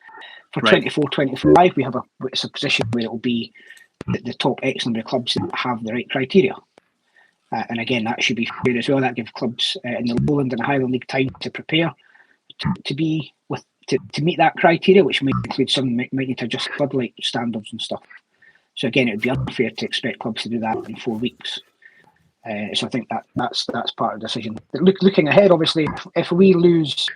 For 24-25, we have it's a position where it will be the top X number of clubs that have the right criteria. And again, that should be fair as well. That gives clubs in the Lowland and Highland League time to prepare to meet that criteria, which might include some might need to adjust floodlight standards and stuff. So again, it would be unfair to expect clubs to do that in 4 weeks. So I think that's part of the decision. But looking ahead, obviously, if we lose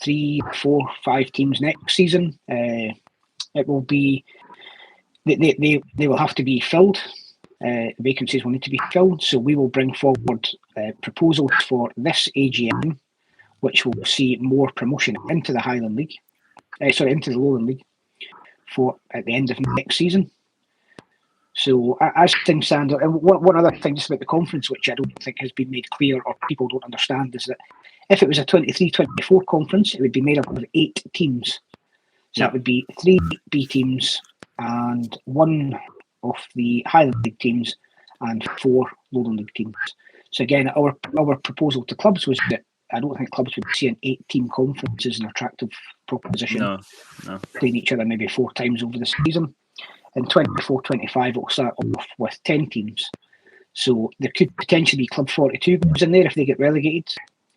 3, 4, 5 teams next season, it will be they will have to be filled. Vacancies will need to be filled. So we will bring forward proposals for this AGM, which will see more promotion into the Highland League, into the Lowland League, for at the end of next season. So as things stand, and one other thing just about the conference, which I don't think has been made clear or people don't understand, is that if it was a 23-24 conference, it would be made up of 8 teams. So that would be 3 B teams and 1 of the Highland League teams and 4 Lowland League teams. So again, our proposal to clubs was that I don't think clubs would see an 8-team conference as an attractive proposition. No. Playing each other maybe 4 times over the season. In 24-25, it will start off with 10 teams. So there could potentially be Club 42 goes in there if they get relegated,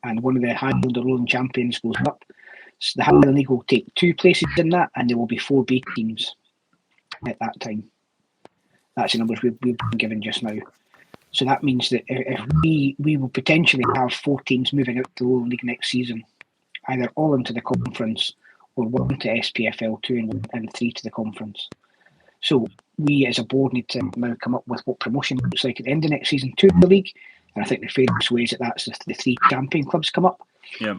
and one of the Highland or Lowland champions goes up. So the Highland League will take 2 places in that, and there will be 4 B teams at that time. That's the numbers we've been given just now. So that means that if we will potentially have 4 teams moving out to the Lowland League next season, either all into the conference or 1 to SPFL, 2 and 3 to the conference. So we as a board need to now come up with what promotion looks like at the end of next season to the league. And I think the fairest way is that's the 3 champion clubs come up. Yeah.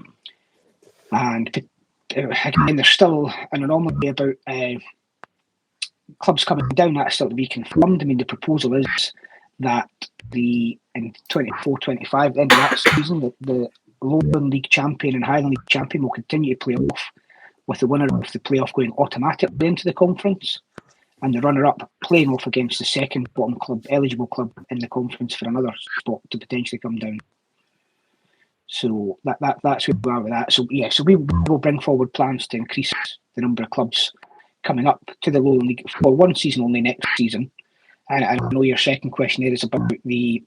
And again, there's still an anomaly about clubs coming down. That's still to be confirmed. I mean, the proposal is that in 24-25, at the end of that season, the Lowland League champion and Highland League champion will continue to play off, with the winner of the playoff going automatically into the conference, and the runner-up playing off against the second bottom club, eligible club in the conference for another spot to potentially come down. So that's where we are with that. So we will bring forward plans to increase the number of clubs coming up to the Lowland League for 1 season only next season. And I know your second question there is about the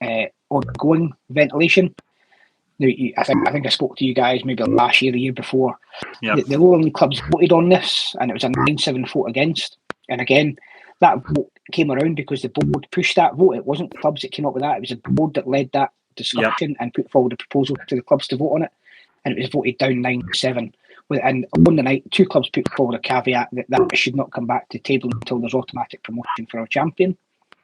ongoing ventilation. I think I spoke to you guys maybe last year, the year before. Yep. The Lowland League clubs voted on this, and it was a 9-7 vote against. And again, that vote came around because the board pushed that vote. It wasn't the clubs that came up with that. It was the board that led that discussion and put forward a proposal to the clubs to vote on it. And it was voted down 9-7. And on the night, 2 clubs put forward a caveat that should not come back to table until there's automatic promotion for our champion.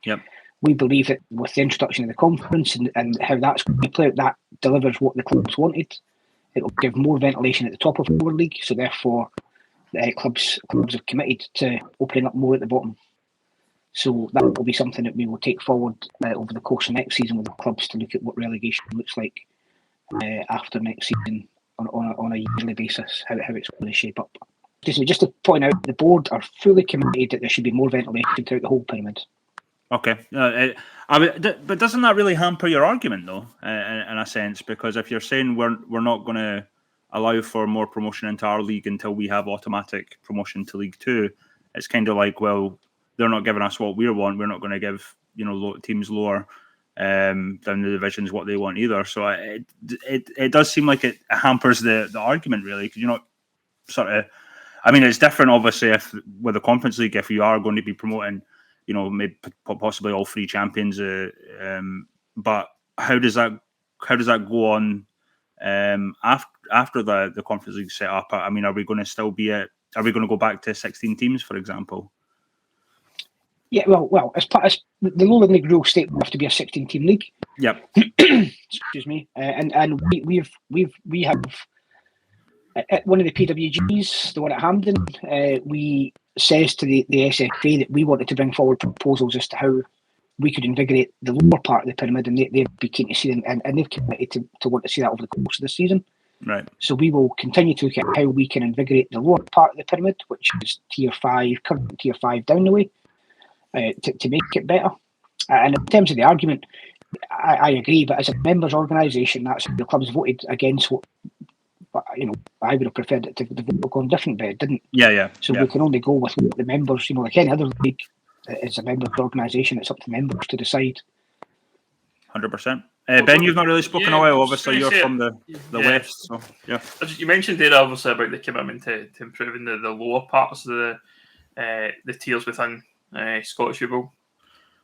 Yep. We believe that with the introduction of the conference and how that's going to play out, that delivers what the clubs wanted. It'll give more ventilation at the top of our league, so therefore the clubs have committed to opening up more at the bottom. So that will be something that we will take forward over the course of next season with the clubs to look at what relegation looks like after next season on a yearly basis, how it's going to shape up. Just to point out, the board are fully committed that there should be more ventilation throughout the whole pyramid. Okay, but doesn't that really hamper your argument, though, in a sense? Because if you're saying we're not going to allow for more promotion into our league until we have automatic promotion to League Two, it's kind of like, well, they're not giving us what we want. We're not going to give teams lower down the divisions what they want either. So it does seem like it hampers the argument, really, because you're not sort of. I mean, it's different, obviously, if with the Conference League, if you are going to be promoting, maybe possibly all 3 champions. But how does that go on after the Conference League set up? I mean, are we going to still be are we going to go back to 16 teams, for example? Yeah, well, as the Lowland League rules state, we have to be a 16-team league. Yep. Excuse me, and we have at one of the PWGs, the one at Hampden, we says to the SFA that we wanted to bring forward proposals as to how we could invigorate the lower part of the pyramid, and they'd be keen to see them, and they've committed to want to see that over the course of the season. Right. So we will continue to look at how we can invigorate the lower part of the pyramid, which is Tier 5, current Tier 5 down the way, to make it better. And in terms of the argument, I agree, but as a members' organisation, that's the clubs voted against what I would have preferred it to the vote gone different, but it didn't. Yeah. So we can only go with what the members, like any other league, as a members' organisation, it's up to members to decide. 100%. Ben, you've not really spoken a while. Obviously, you're from the west, so yeah. You mentioned there obviously about the commitment to improving the lower parts of the tiers within Scottish football.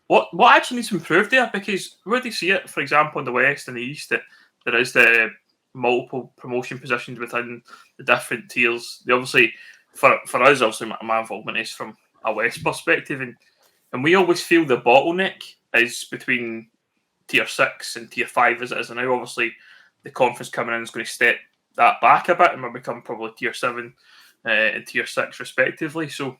What actually needs to improve there? Because where do you see it, for example, in the west and the east, that there is the multiple promotion positions within the different tiers. They obviously, for us, obviously my involvement is from a west perspective, and we always feel the bottleneck is between Tier 6 and Tier 5 as it is now. Obviously, the conference coming in is going to step that back a bit and will become probably Tier 7 and Tier 6 respectively. So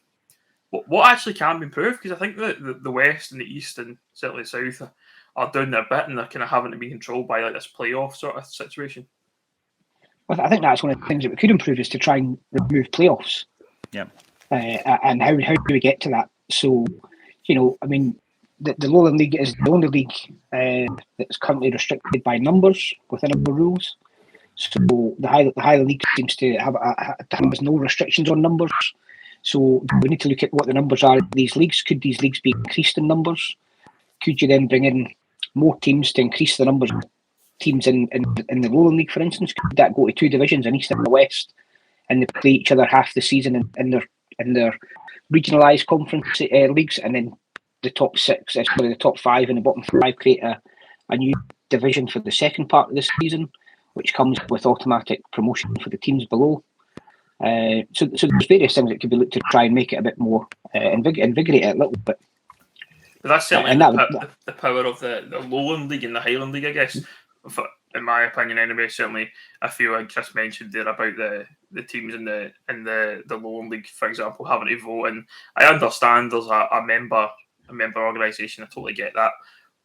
what actually can be improved? Because I think that the west and the east and certainly the south are doing their bit, and they're kind of having to be controlled by like this playoff sort of situation. Well, I think that's one of the things that we could improve is to try and remove playoffs. Yeah. And how do we get to that? So, I mean, the Lowland League is the only league that's currently restricted by numbers within our rules. So the Highland League seems to have no restrictions on numbers. So we need to look at what the numbers are in these leagues. Could these leagues be increased in numbers? Could you then bring in more teams to increase the numbers of teams in the Lowland League, for instance? Could that go to 2 divisions, an east and a west, and they play each other half the season in their regionalised conference leagues, and then the top 6, the top 5 and the bottom 5 create a new division for the second part of the season, which comes with automatic promotion for the teams below. So there's various things that could be looked to try and make it a bit more, invigorate it a little bit. But that's certainly the power of the Lowland League and the Highland League, I guess. In my opinion, anyway, certainly I feel like Chris mentioned there about the teams in the Lowland League, for example, having to vote. And I understand there's a member organisation. I totally get that,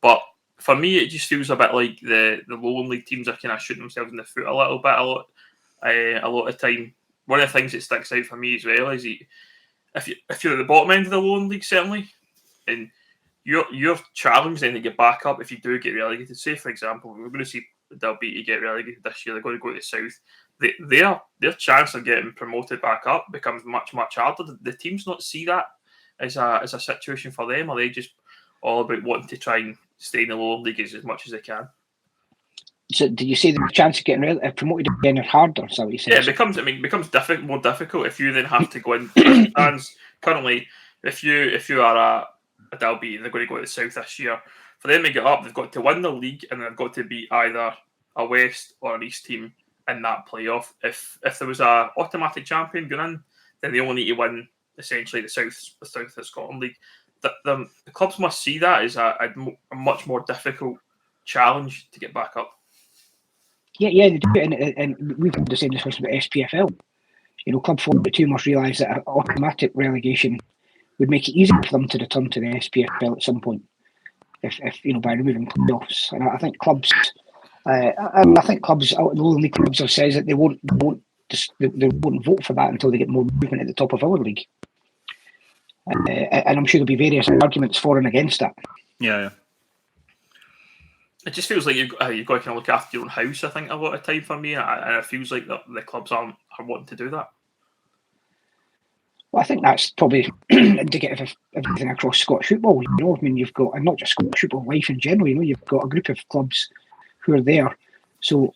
but for me, it just feels a bit like the Lowland League teams are kind of shooting themselves in the foot a little bit. A lot of time. One of the things that sticks out for me as well is if you're at the bottom end of the Lowland League, certainly, and you're challenged then to get back up if you do get relegated. Say, for example, we're going to see Dalbeattie get relegated this year. They're going to go to the south. Their chance of getting promoted back up becomes much, much harder. The teams not see that as a situation for them. Are they just all about wanting to try and stay in the Lowland League as much as they can? So, did you say the chance of getting promoted again are harder? Is that what you said? Yeah, it becomes more difficult if you then have to go in. As it stands currently, if you are a Dalby, they're going to go to the South this year. For them to get up, they've got to win the league, and they've got to beat either a West or an East team in that playoff. If there was a automatic champion going in, then they only need to win essentially the South of Scotland League. The clubs must see that as a much more difficult challenge to get back up. Yeah, they do, and we've had the same discussion about SPFL. Club 42 must realise that automatic relegation would make it easier for them to return to the SPFL at some point, if by removing playoffs. And I think clubs, the Lowland League clubs have said that they won't vote for that until they get more movement at the top of our league. And I'm sure there'll be various arguments for and against that. Yeah. It just feels like you've got to kind of look after your own house, I think, a lot of time for me. And it feels like the clubs are wanting to do that. Well, I think that's probably indicative of everything across Scottish football. You've got, and not just Scottish football, life in general, you've got a group of clubs who are there. So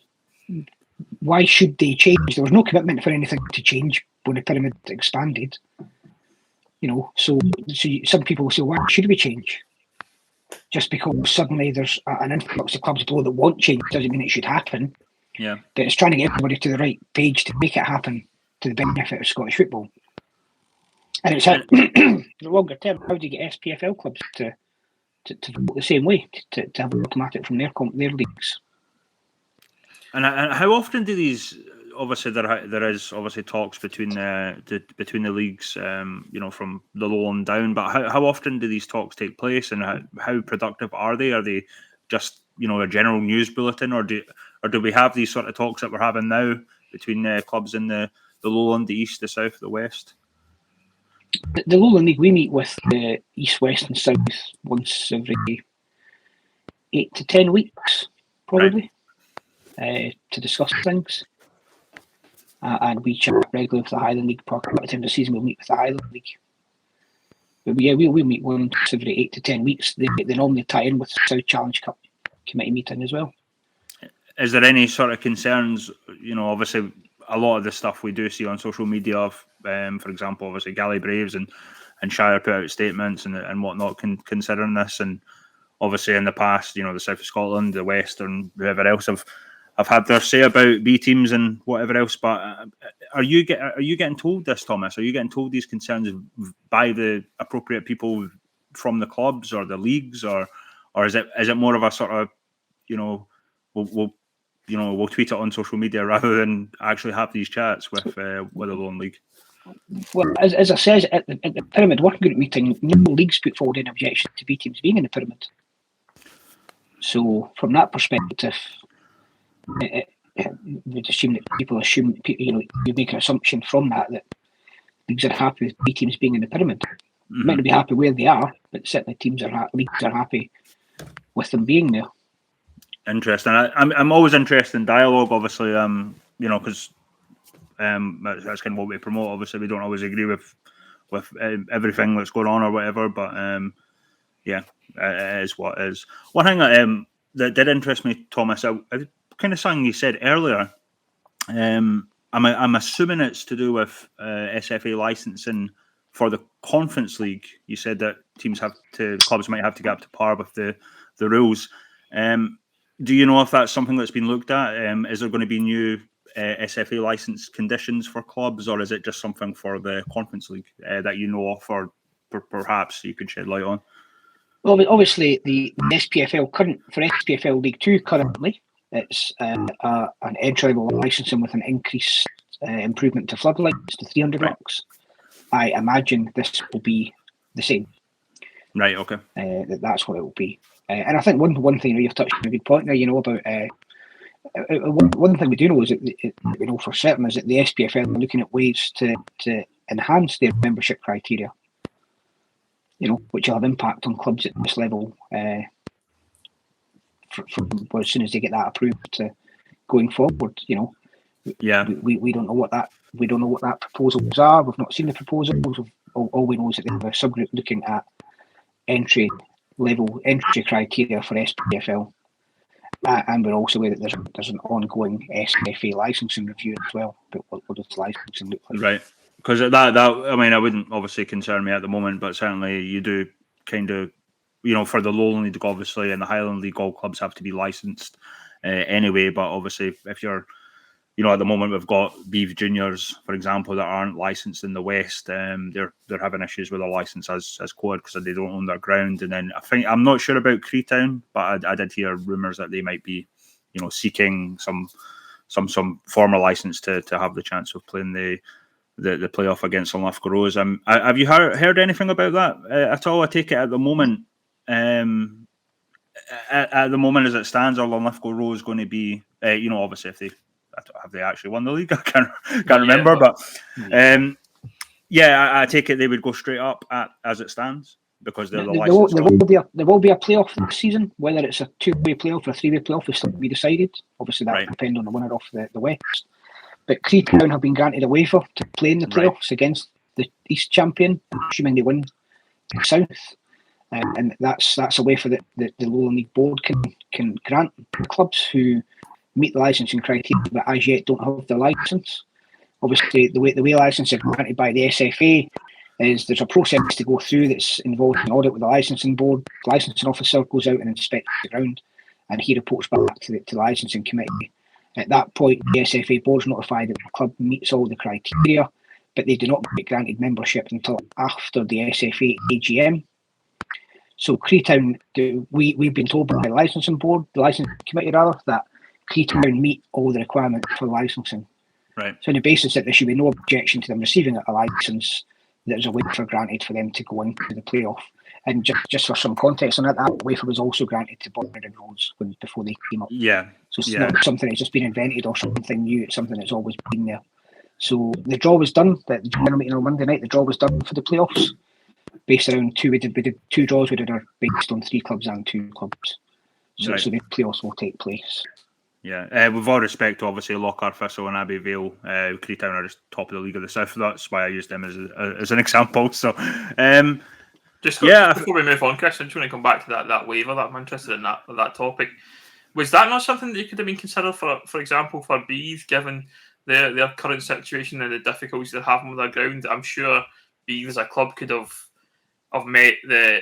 why should they change? There was no commitment for anything to change when the pyramid expanded. So some people will say, why should we change? Just because suddenly there's an influx of clubs below that want change doesn't mean it should happen. Yeah. But it's trying to get everybody to the right page to make it happen to the benefit of Scottish football. And it's in the longer term, how do you get SPFL clubs to vote the same way, to have automatic from their leagues? And how often do these? Obviously, there is obviously talks between the leagues, from the Lowland down. But how often do these talks take place, and how productive are they? Are they just a general news bulletin, or do we have these sort of talks that we're having now between clubs in the Lowland, the East, the South, the West? The Lowland League, we meet with the East, West, and South once every 8 to 10 weeks, probably, to discuss things. And we chat regularly with the Highland League. Probably at the end of the season, we'll meet with the Highland League. But yeah, we'll meet once every 8 to 10 weeks. They normally tie in with the South Challenge Cup committee meeting as well. Is there any sort of concerns? Obviously, a lot of the stuff we do see on social media of, for example, obviously Galley Braves and Shire put out statements and whatnot considering this. And obviously in the past, the South of Scotland, the West, and whoever else have had their say about B teams and whatever else, but are you getting told this, Thomas? Are you getting told these concerns by the appropriate people from the clubs or the leagues, or is it more of a sort of we'll tweet it on social media rather than actually have these chats with the Lowland League? Well, as I said at the Pyramid Working Group meeting, no leagues put forward any objection to B teams being in the Pyramid. So from that perspective, we'd assume that people assume, you make an assumption from that leagues are happy with B teams being in the Pyramid. Mm-hmm. Might not be happy where they are, but certainly leagues are happy with them being there. Interesting. I'm always interested in dialogue, obviously. Because that's kind of what we promote. Obviously, we don't always agree with everything that's going on or whatever, but it is what it is. One thing that did interest me, Thomas, I kind of something you said earlier. I'm assuming it's to do with SFA licensing for the Conference League. You said that clubs might have to get up to par with the rules. Do you know if that's something that's been looked at? Is there going to be new SFA license conditions for clubs, or is it just something for the Conference League that you know of, or perhaps you could shed light on? Well, obviously the SPFL for SPFL League 2 currently, it's an entry-level licensing with an increased improvement to floodlights to 300 lux. I imagine this will be the same. Right. Okay. That's what it will be. And I think one thing you've touched on a good point there. About one thing we do know is that we know for certain is that the SPFL are looking at ways to enhance their membership criteria. Which will have impact on clubs at this level. As soon as they get that approved, going forward, yeah, we don't know what that proposals are. We've not seen the proposals. All we know is that they have a subgroup looking at entry criteria for SPFL, And we're also aware that there's an ongoing SFA licensing review as well. But what does licensing look like? Right. Because that I mean, I wouldn't obviously concern me at the moment, but certainly you do kind of, for the Lowland League, obviously, and the Highland League, all clubs have to be licensed anyway. But obviously, if you're, at the moment we've got Beef Juniors, for example, that aren't licensed in the West. They're having issues with a license as quad because they don't own their ground. And then I'm not sure about Creetown, but I did hear rumours that they might be, seeking some former license to have the chance of playing the playoff against Linlithgow Rose. Have you heard anything about that at all? I take it at the moment. At the moment, as it stands, are Linlithgow Rose going to be? Obviously, if they have they actually won the league, I can't remember. But I take it they would go straight up as it stands because they're the license. There will be a playoff this season. Whether it's a 2-way playoff or a 3-way playoff is still to be decided. Obviously, that will depend on the winner of the West. But Creetown have been granted a waiver to play in the playoffs against the East champion, assuming they win the South. And that's a way for the Lowland League board can grant clubs who meet the licensing criteria but as yet don't have their licence. Obviously, the way licences are granted by the SFA is there's a process to go through that's involved in audit with the licensing board. The licensing officer goes out and inspects the ground, and he reports back to the licensing committee. At that point, the SFA board is notified that the club meets all the criteria, but they do not get granted membership until after the SFA AGM. So Creetown, we've been told by the licensing board, the licensing committee rather, that Creetown meet all the requirements for licensing. Right. So on the basis that there should be no objection to them receiving a licence, there's a waiver granted for them to go into the playoff. And just for some context on that waiver was also granted to Bonnyrigg Rose before they came up. Yeah. So it's not something that's just been invented or something new. It's something that's always been there. So the draw was done. The general meeting on Monday night, the draw was done for the playoffs. Based around we did 2 draws. We did our based on 3 clubs and 2 clubs. So the playoffs will take place. Yeah, with all respect to obviously Lockhart, Thistle and Abbey Vale, Creetown are just top of the league of the South. That's why I used them as an example. So, before we move on, Chris, I just want to come back to that waiver. That I'm interested in that topic. Was that not something that could have been considered for example, for Bees, given their current situation and the difficulties they're having with their ground? I'm sure Bees as a club could have met the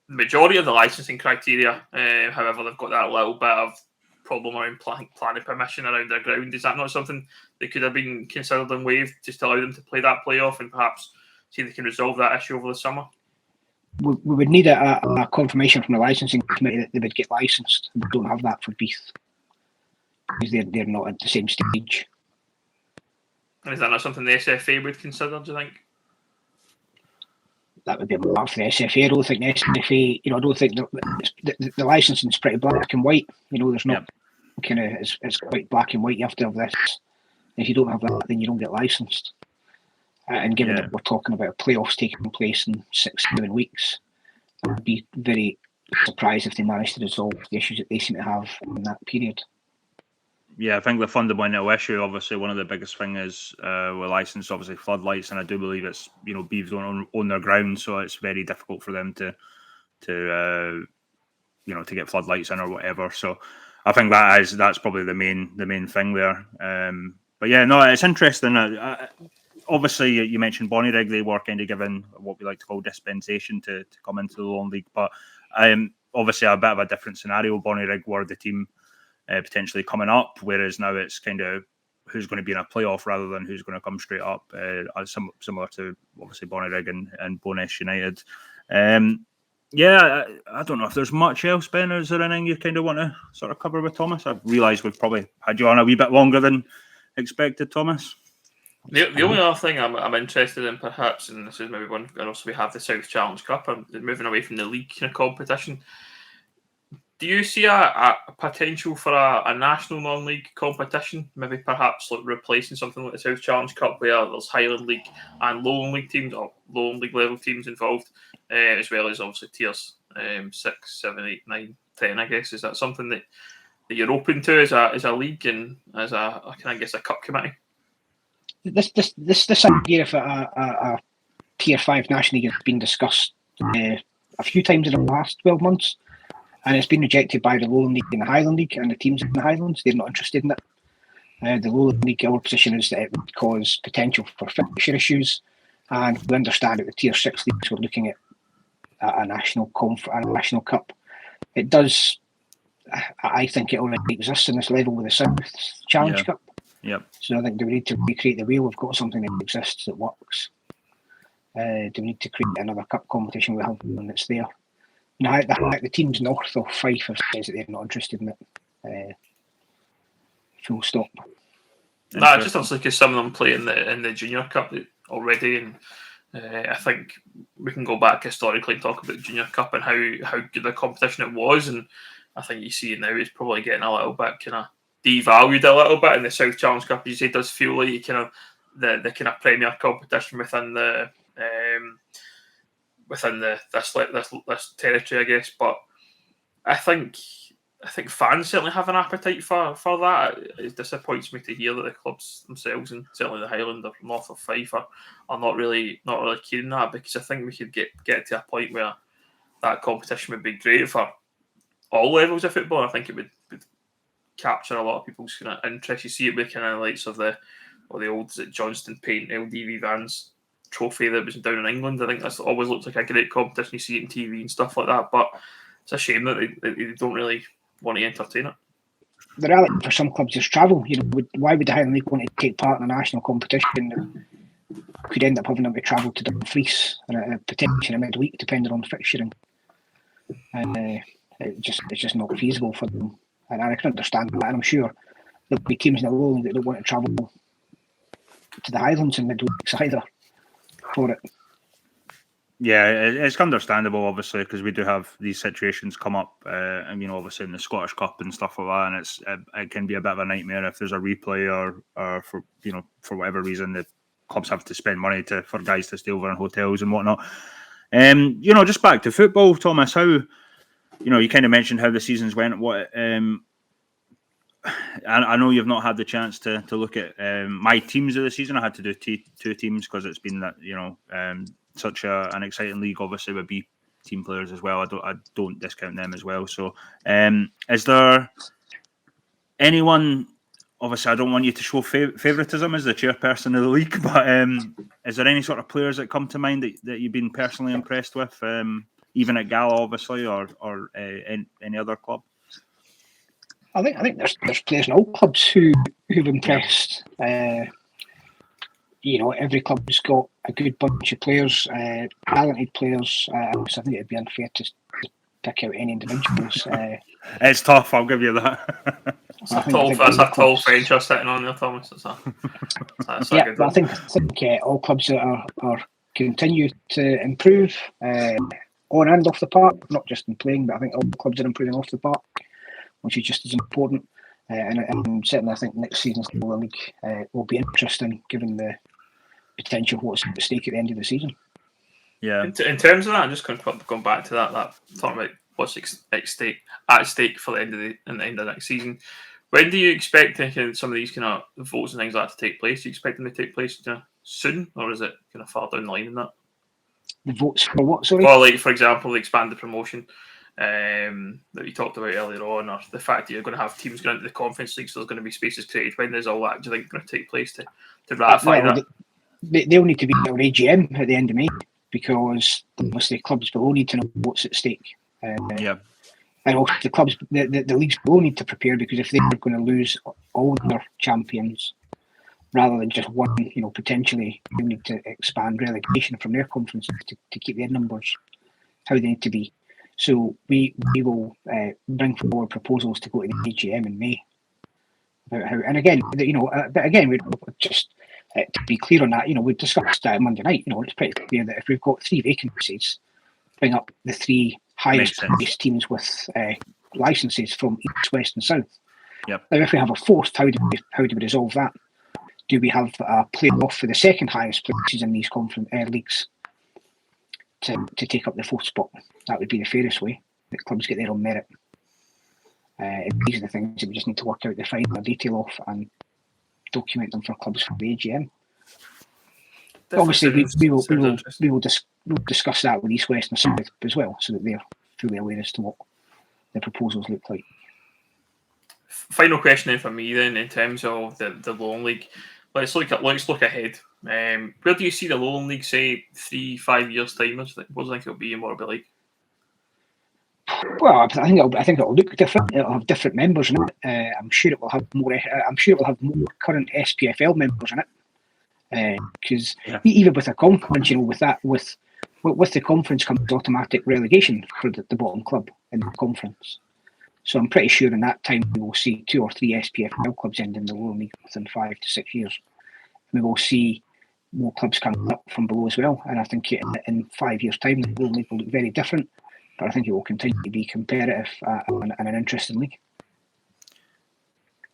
majority of the licensing criteria. However, they've got that little bit of problem around planning permission around their ground. Is that not something that could have been considered and waived just to allow them to play that playoff and perhaps see if they can resolve that issue over the summer? We would need a confirmation from the licensing committee that they would get licensed. We don't have that for Beath because they're not at the same stage. And is that not something the SFA would consider, do you think? That would be a mark for the SFA. I don't think the SFA, I don't think the licensing is pretty black and white. There's not kind of, it's quite black and white. You have to have this. If you don't have that, then you don't get licensed. And given that we're talking about playoffs taking place in 6-7 weeks, I'd be very surprised if they managed to resolve the issues that they seem to have in that period. Yeah, I think the fundamental issue, obviously, one of the biggest thing is with license, obviously floodlights, and I do believe it's Beeves don't own their ground, so it's very difficult for them to get floodlights in or whatever. So I think that's probably the main thing there. But yeah, no, it's interesting. Obviously, you mentioned Bonnyrigg; they were kind of given what we like to call dispensation to come into the Lowland League, but obviously a bit of a different scenario. Bonnyrigg were the team potentially coming up, whereas now it's kind of who's going to be in a playoff rather than who's going to come straight up, similar to obviously Bonnyrigg and Bowness United. I don't know if there's much else, Ben. Is there anything you kind of want to sort of cover with Thomas? I realise we've probably had you on a wee bit longer than expected, Thomas. The only other thing I'm interested in, perhaps, and this is maybe one, and also we have the South Challenge Cup, and moving away from the league kind of competition. Do you see a potential for a national non-league competition? Maybe perhaps replacing something like the South Challenge Cup, where there's Highland League and Lowland League teams, or Lowland League level teams involved, as well as obviously tiers 6, 7, 8, 9, 10. I guess is that something that you're open to as a league and as a cup committee? This idea of a Tier 5 National League has been discussed a few times in the last 12 months. and it's been rejected by the Lowland League and the Highland League, and the teams in the Highlands, they're not interested in it. The Lowland League, our position is that it would cause potential for fixture issues, and we understand that the Tier 6 leagues were looking at a national cup. It does, I think it already exists in this level with the South Challenge Cup. Yep. So I think, do we need to recreate the wheel? We've got something that exists that works. Do we need to create another cup competition? We have one that's there. The teams north of Fife have said that they're not interested in it. Full stop. Nah, just obviously because some of them play in the Junior Cup already, and I think we can go back historically and talk about the Junior Cup and how good the competition it was, and I think you see now it's probably getting a little bit kind of devalued a little bit in the South Challenge Cup. As you say, it does feel like kind of the kind of premier competition within this territory, I guess. But I think fans certainly have an appetite for that. It disappoints me to hear that the clubs themselves, and certainly the Highland or north of Fife, are not really keen on that, because I think we could get to a point where that competition would be great for all levels of football. I think it would capture a lot of people's kind of interest. You see it with kind of lights of the old Johnston Paint LDV Vans trophy that was down in England. I think that's always looked like a great competition. You see it on TV and stuff like that, but it's a shame that they don't really want to entertain it. The reality for some clubs is travel. Why would the Highland League want to take part in a national competition that could end up having them to travel to Dumfries and potentially a midweek, depending on fixturing? It's just not feasible for them. And I can understand that, and I'm sure there'll be teams in the Lowland that don't want to travel to the Highlands in midweeks either for it. Yeah, it's understandable, obviously, because we do have these situations come up, obviously in the Scottish Cup and stuff like that, and it can be a bit of a nightmare if there's a replay or for whatever reason the clubs have to spend money for guys to stay over in hotels and whatnot. Just back to football, Thomas. How you kind of mentioned how the seasons went. What I know you've not had the chance to look at my teams of the season. I had to do two teams because it's been that such an exciting league, obviously with B team players as well. I don't discount them as well. So, is there anyone? Obviously, I don't want you to show favouritism as the chairperson of the league, but is there any sort of players that come to mind that you've been personally impressed with, even at Gala, obviously, or any other club? I think there's players in all clubs who've impressed. Every club's got a good bunch of players, talented players. So I think it'd be unfair to pick out any individuals. It's tough, I'll give you that. That's a tall French you're sitting on there, Thomas. That's a good one. I think all clubs that are continue to improve on and off the park, not just in playing, but I think all clubs are improving off the park, which is just as important. And certainly, I think next season's Lowland League will be interesting, given the potential of what's at stake at the end of the season. Yeah. In terms of that, I'm just going back to that talking about what's at stake for the end of next season. When do you expect some of these kind of votes and things like that to take place? Do you expect them to take place soon, or is it kind of far down the line in that? The votes for what? Sorry. Well, like for example, the expanded promotion that we talked about earlier on, or the fact that you're going to have teams going into the Conference League, so there's going to be spaces created. When does all that, do you think, going to take place to ratify that? They'll need to be at our AGM at the end of May, because obviously clubs below need to know what's at stake. And also the clubs, the leagues below need to prepare, because if they're going to lose all their champions rather than just one, potentially they need to expand relegation from their conference to keep their numbers how they need to be. So we will bring forward proposals to go to the AGM in May about how. And again, but again, we just to be clear on that, we discussed that Monday night. It's pretty clear that if we've got 3 vacancies, bring up the 3 highest placed teams with licenses from East, West, and South. Yep. Now, if we have a 4th, how do we resolve that? Do we have a play-off for the 2nd highest places in these conference leagues to take up the 4th spot? That would be the fairest way. The clubs get their own merit. These are the things that we just need to work out the final detail of and document them for clubs for the AGM. Obviously, we will discuss that with East, West, and South as well, so that they're fully aware as to what the proposals look like. Final question then for me then, in terms of the Lowland League. Let's look ahead. Where do you see the Lowland League, say 3-5 years time? What do you think it'll be and what it'll be like? Well, I think it'll look different. It'll have different members in it. I'm sure it will have more. I'm sure it will have more current SPFL members in it. Because even with a conference, with the conference comes automatic relegation for the bottom club in the conference. So I'm pretty sure in that time we will see 2 or 3 SPFL clubs end in the Lowland League within 5 to 6 years. We will see more clubs coming up from below as well. And I think in 5 years' time, the Lowland League will look very different. But I think it will continue to be competitive and an interesting league.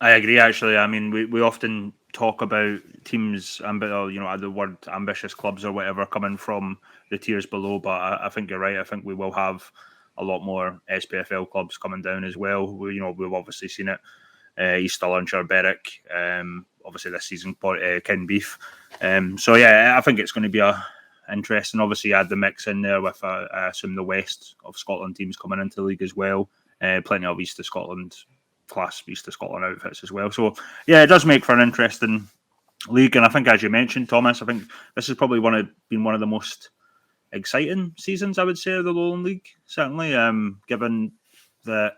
I agree, actually. I mean, we often talk about teams, the word ambitious clubs or whatever coming from the tiers below, but I think you're right. I think we will have a lot more SPFL clubs coming down as well. We've obviously seen it. East Stirlingshire, Berwick, obviously this season, Cowdenbeath. So yeah, I think it's going to be interesting. Obviously, add the mix in there with, I assume, the West of Scotland teams coming into the league as well. Plenty of East of Scotland class, East of Scotland outfits as well. So yeah, it does make for an interesting league. And I think, as you mentioned, Thomas, I think this has probably been one of the most exciting seasons, I would say, of the Lowland League. Certainly, given that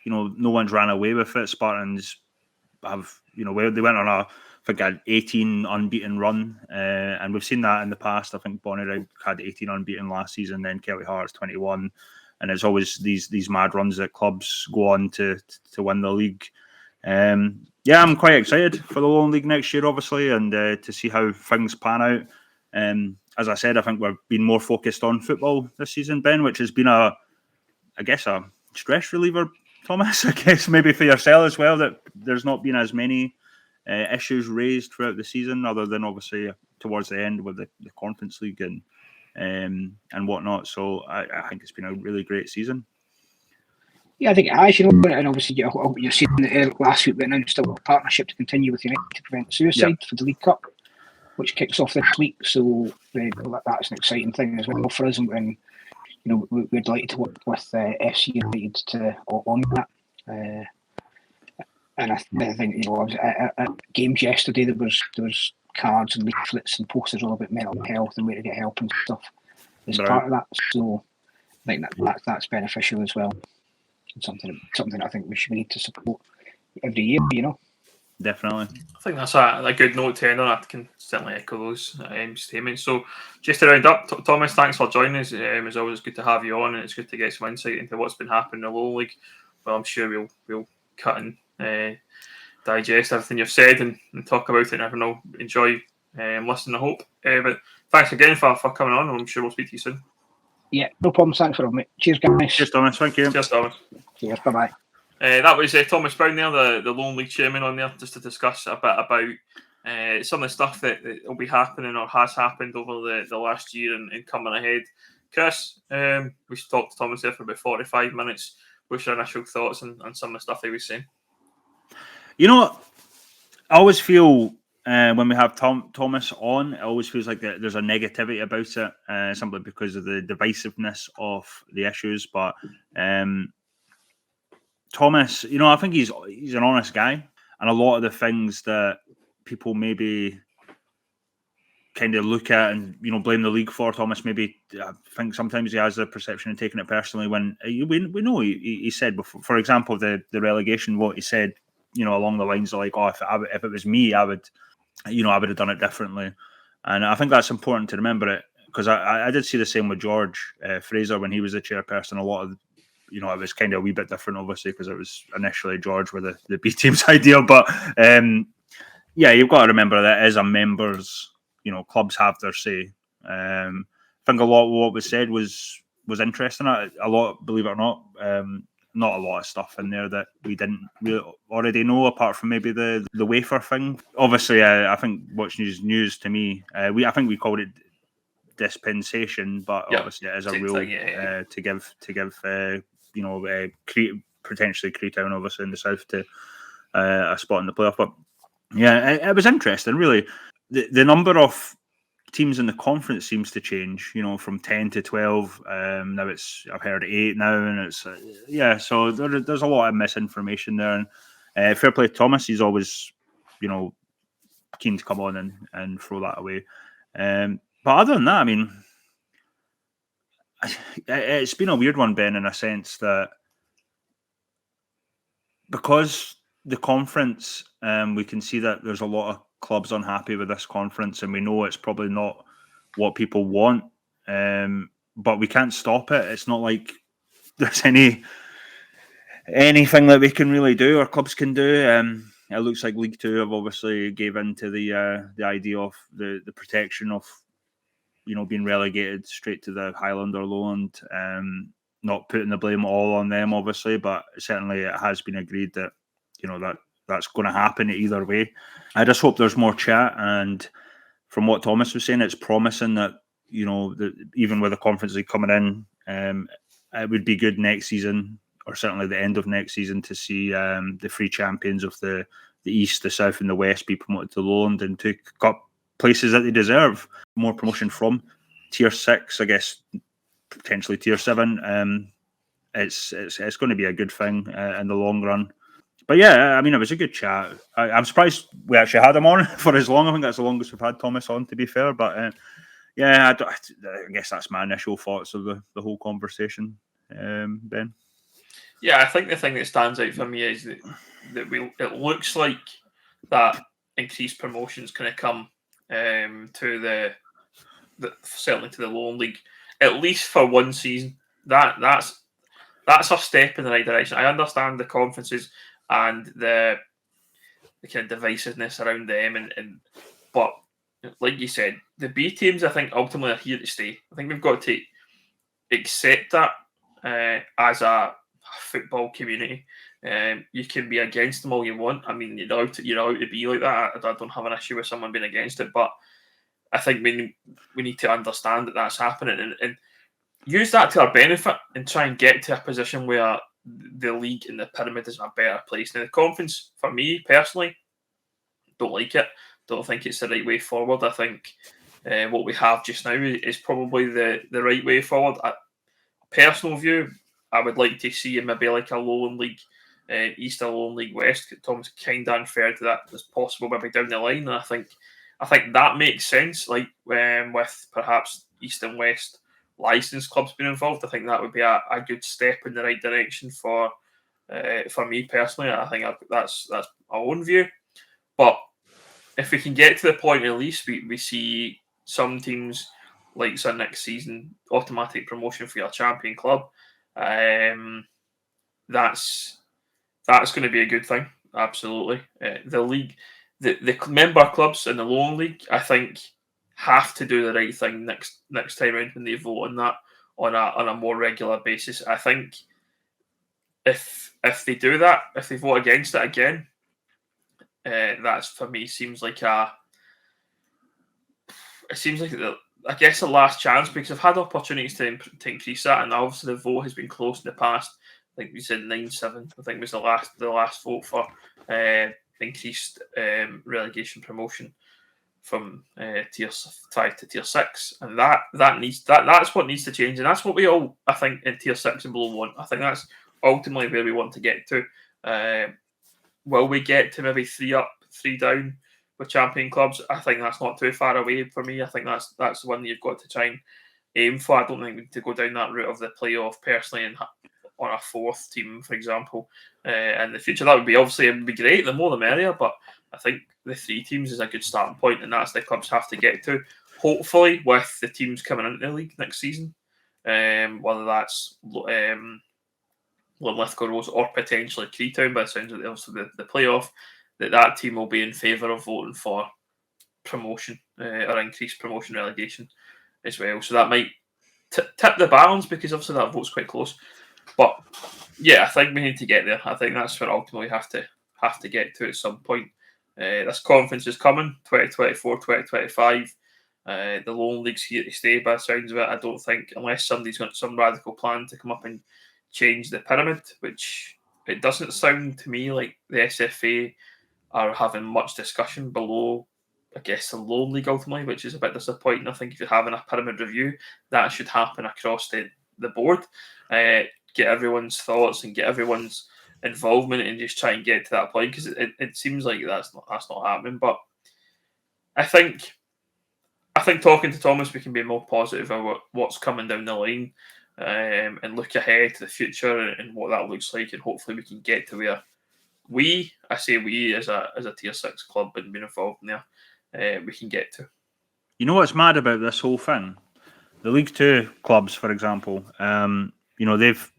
no one's ran away with it. Spartans have they went on an 18 unbeaten run, and we've seen that in the past. I think Bonnyrigg had 18 unbeaten last season, then Kelly Hearts 21, and it's always these mad runs that clubs go on to win the league. Yeah, I'm quite excited for the Lowland League next year, obviously, and to see how things pan out. As I said, I think we've been more focused on football this season, Ben, which has been a stress reliever, Thomas, I guess maybe for yourself as well, that there's not been as many issues raised throughout the season, other than obviously towards the end with the Conference League and whatnot. So I think it's been a really great season. Yeah, I think it has, and obviously you're seeing that last week we announced a partnership to continue with United to prevent suicide for the League Cup, which kicks off this week. So that's an exciting thing as well for us, and we're delighted to work with FC United on that. And I think at games yesterday there was cards and leaflets and posters all about mental health and where to get help and stuff as part of that. So I think that's beneficial as well. Something I think we need to support every year. Definitely. I think that's a good note to end on. I can certainly echo those statements. So just to round up, Thomas, thanks for joining us. It's always good to have you on, and it's good to get some insight into what's been happening in the Lowland League. Well, I'm sure we'll cut and digest everything you've said and talk about it, and everyone will enjoy listening, I hope. But thanks again for coming on, and I'm sure we'll speak to you soon. Yeah, no problem. Thanks for having me. Cheers, guys. Cheers, Thomas. Thank you. Cheers, Thomas. Cheers. Bye-bye. That was Thomas Brown there, the Lowland League chairman, on there, just to discuss a bit about some of the stuff that will be happening or has happened over the last year and coming ahead. Chris, we talked to Thomas there for about 45 minutes. What's your initial thoughts on some of the stuff he was saying? I always feel when we have Thomas on, it always feels like there's a negativity about it, simply because of the divisiveness of the issues. But Thomas, I think he's an honest guy, and a lot of the things that people maybe kind of look at and blame the league for, Thomas maybe I think sometimes he has the perception of taking it personally, when we know he said before, for example, the relegation, what he said, along the lines of like, if it was me, I would have done it differently. And I think that's important to remember it, because I did see the same with George Fraser when he was the chairperson. A lot of it was kind of a wee bit different, obviously, because it was initially George with the B team's idea. But you've got to remember that as a members, clubs have their say. I think a lot of what was said was interesting. A lot, believe it or not, not a lot of stuff in there that we didn't really already know, apart from maybe the wafer thing. Obviously, I think what's news to me, I think we called it dispensation, but obviously it is a rule to give potentially Creetown, obviously in the south, to a spot in the playoff. But yeah, it was interesting, really. The number of teams in the conference seems to change. From 10 to 12. Now I've heard 8 now, and it's So there's a lot of misinformation there. And fair play to Thomas. He's always, keen to come on and throw that away. But other than that, I mean, it's been a weird one, Ben, in a sense that because the conference, we can see that there's a lot of clubs unhappy with this conference, and we know it's probably not what people want, but we can't stop it. It's not like there's anything that we can really do or clubs can do. It looks like League Two have obviously gave in to the idea of the protection of being relegated straight to the Highland or Lowland. Not putting the blame all on them, obviously, but certainly it has been agreed that that's going to happen either way. I just hope there's more chat, and from what Thomas was saying, it's promising that even with the Conference League coming in, it would be good next season, or certainly the end of next season, to see the three champions of the East, the South, and the West be promoted to Lowland and take up places that they deserve. More promotion from Tier 6, I guess, potentially Tier 7. It's going to be a good thing in the long run. But yeah, I mean, it was a good chat. I'm surprised we actually had him on for as long. I think that's the longest we've had Thomas on, to be fair. But yeah, I guess that's my initial thoughts of the whole conversation, Ben. Yeah, I think the thing that stands out for me is that it looks like that increased promotions going to come to certainly to the Lowland League, at least for one season. That's a step in the right direction. I understand the conferences and the kind of divisiveness around them, but like you said, the B teams, I think, ultimately are here to stay. I think we've got to accept that as a football community. You can be against them all you want. I mean, you're out to be like that. I don't have an issue with someone being against it, but I think we need to understand that that's happening and use that to our benefit and try and get to a position where the league and the pyramid is in a better place. Now, the conference, for me personally, don't like it. Don't think it's the right way forward. I think what we have just now is probably the right way forward. A personal view, I would like to see maybe like a Lowland League East or Lowland League West. Tom's kind of unfair to that as possible, maybe down the line. And I think that makes sense. Like with perhaps East and West licensed clubs being involved, I think that would be a good step in the right direction for me personally. I think that's my own view. But if we can get to the point, at least we see some teams like next season automatic promotion for your champion club. That's going to be a good thing. Absolutely. The league, the member clubs in the Lowland League, I think, have to do the right thing next time around when they vote on that on a more regular basis. I think if they do that, if they vote against it again, that's for me seems like I guess the last chance, because I've had opportunities to increase that, and obviously the vote has been close in the past. I think we said 9-7. I think was the last vote for increased relegation promotion from Tier 5 to Tier 6, and that's what needs to change, and that's what we all, I think, in Tier 6 and below want. I think that's ultimately where we want to get to. Will we get to maybe 3 up, 3 down with champion clubs? I think that's not too far away for me. I think that's the one that you've got to try and aim for. I don't think we need to go down that route of the playoff personally and on a 4th team, for example, in the future. That would be obviously, it would be great. The more the merrier, but I think the 3 teams is a good starting point, and that's the clubs have to get to. Hopefully, with the teams coming into the league next season, whether that's Linlithgow Rose or potentially Creetown, by the sounds of also the playoff, that team will be in favour of voting for promotion or increased promotion relegation as well. So that might tip the balance, because obviously that vote's quite close. But yeah, I think we need to get there. I think that's where ultimately we have to get to at some point. This conference is coming, 2024, 2025. The Lowland League's here to stay, by the sounds of it. I don't think, unless somebody's got some radical plan to come up and change the pyramid, which it doesn't sound to me like the SFA are having much discussion below I guess, the Lowland League ultimately, which is a bit disappointing. I think if you're having a pyramid review, that should happen across the board. Get everyone's thoughts and get everyone's involvement and just try and get to that point, because it seems like that's not happening. But I think talking to Thomas, we can be more positive about what's coming down the line, and look ahead to the future and what that looks like, and hopefully we can get to where we as a tier 6 club and being involved in there, we can get to. You know what's mad about this whole thing? The League Two clubs, for example, they've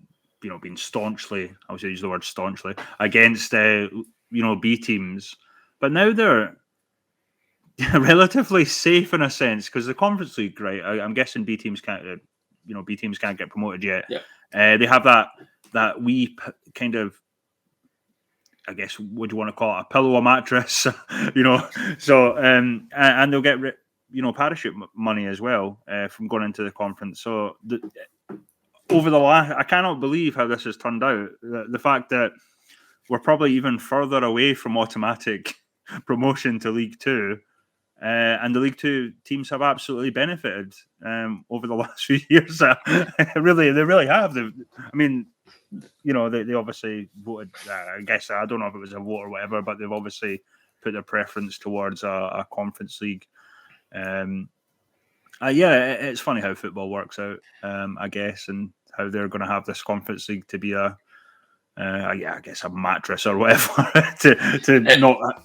been staunchly, I would say use the word staunchly, against B teams, but now they're relatively safe in a sense, because the Conference League, right? I'm guessing B teams can't get promoted yet. Yeah. They have that wee kind of, I guess, what do you want to call it, a pillow, a mattress, So and they'll get parachute money as well from going into the conference. So over the last, I cannot believe how this has turned out. The fact that we're probably even further away from automatic promotion to League Two. And the League Two teams have absolutely benefited over the last few years. They really have. They obviously voted. I guess I don't know if it was a vote or whatever, but they've obviously put their preference towards a conference league. It's funny how football works out. I guess, and how they're going to have this conference league to be I guess a mattress or whatever not.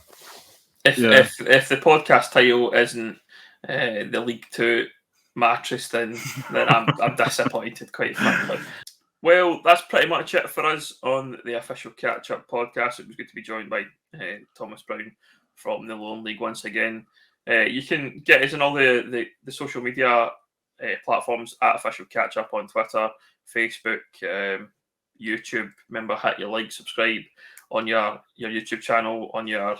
If the podcast title isn't the League Two mattress, then I'm disappointed, quite frankly. Well, that's pretty much it for us on the official Catchup podcast. It was good to be joined by Thomas Brown from the Lowland League once again. You can get us on all the social media platforms at official Catchup on Twitter, Facebook, YouTube. Remember, hit your like, subscribe on your YouTube channel, on your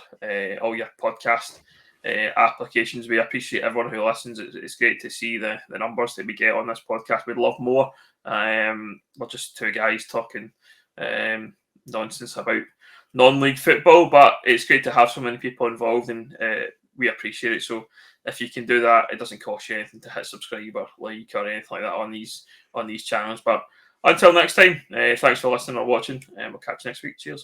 all your podcast applications. We appreciate everyone who listens. It's great to see the numbers that we get on this podcast. We'd love more. We're just two guys talking nonsense about non-league football, but it's great to have so many people involved, and we appreciate it. So if you can do that, it doesn't cost you anything to hit subscribe or like or anything like that on these channels. But until next time, thanks for listening or watching, and we'll catch you next week. Cheers.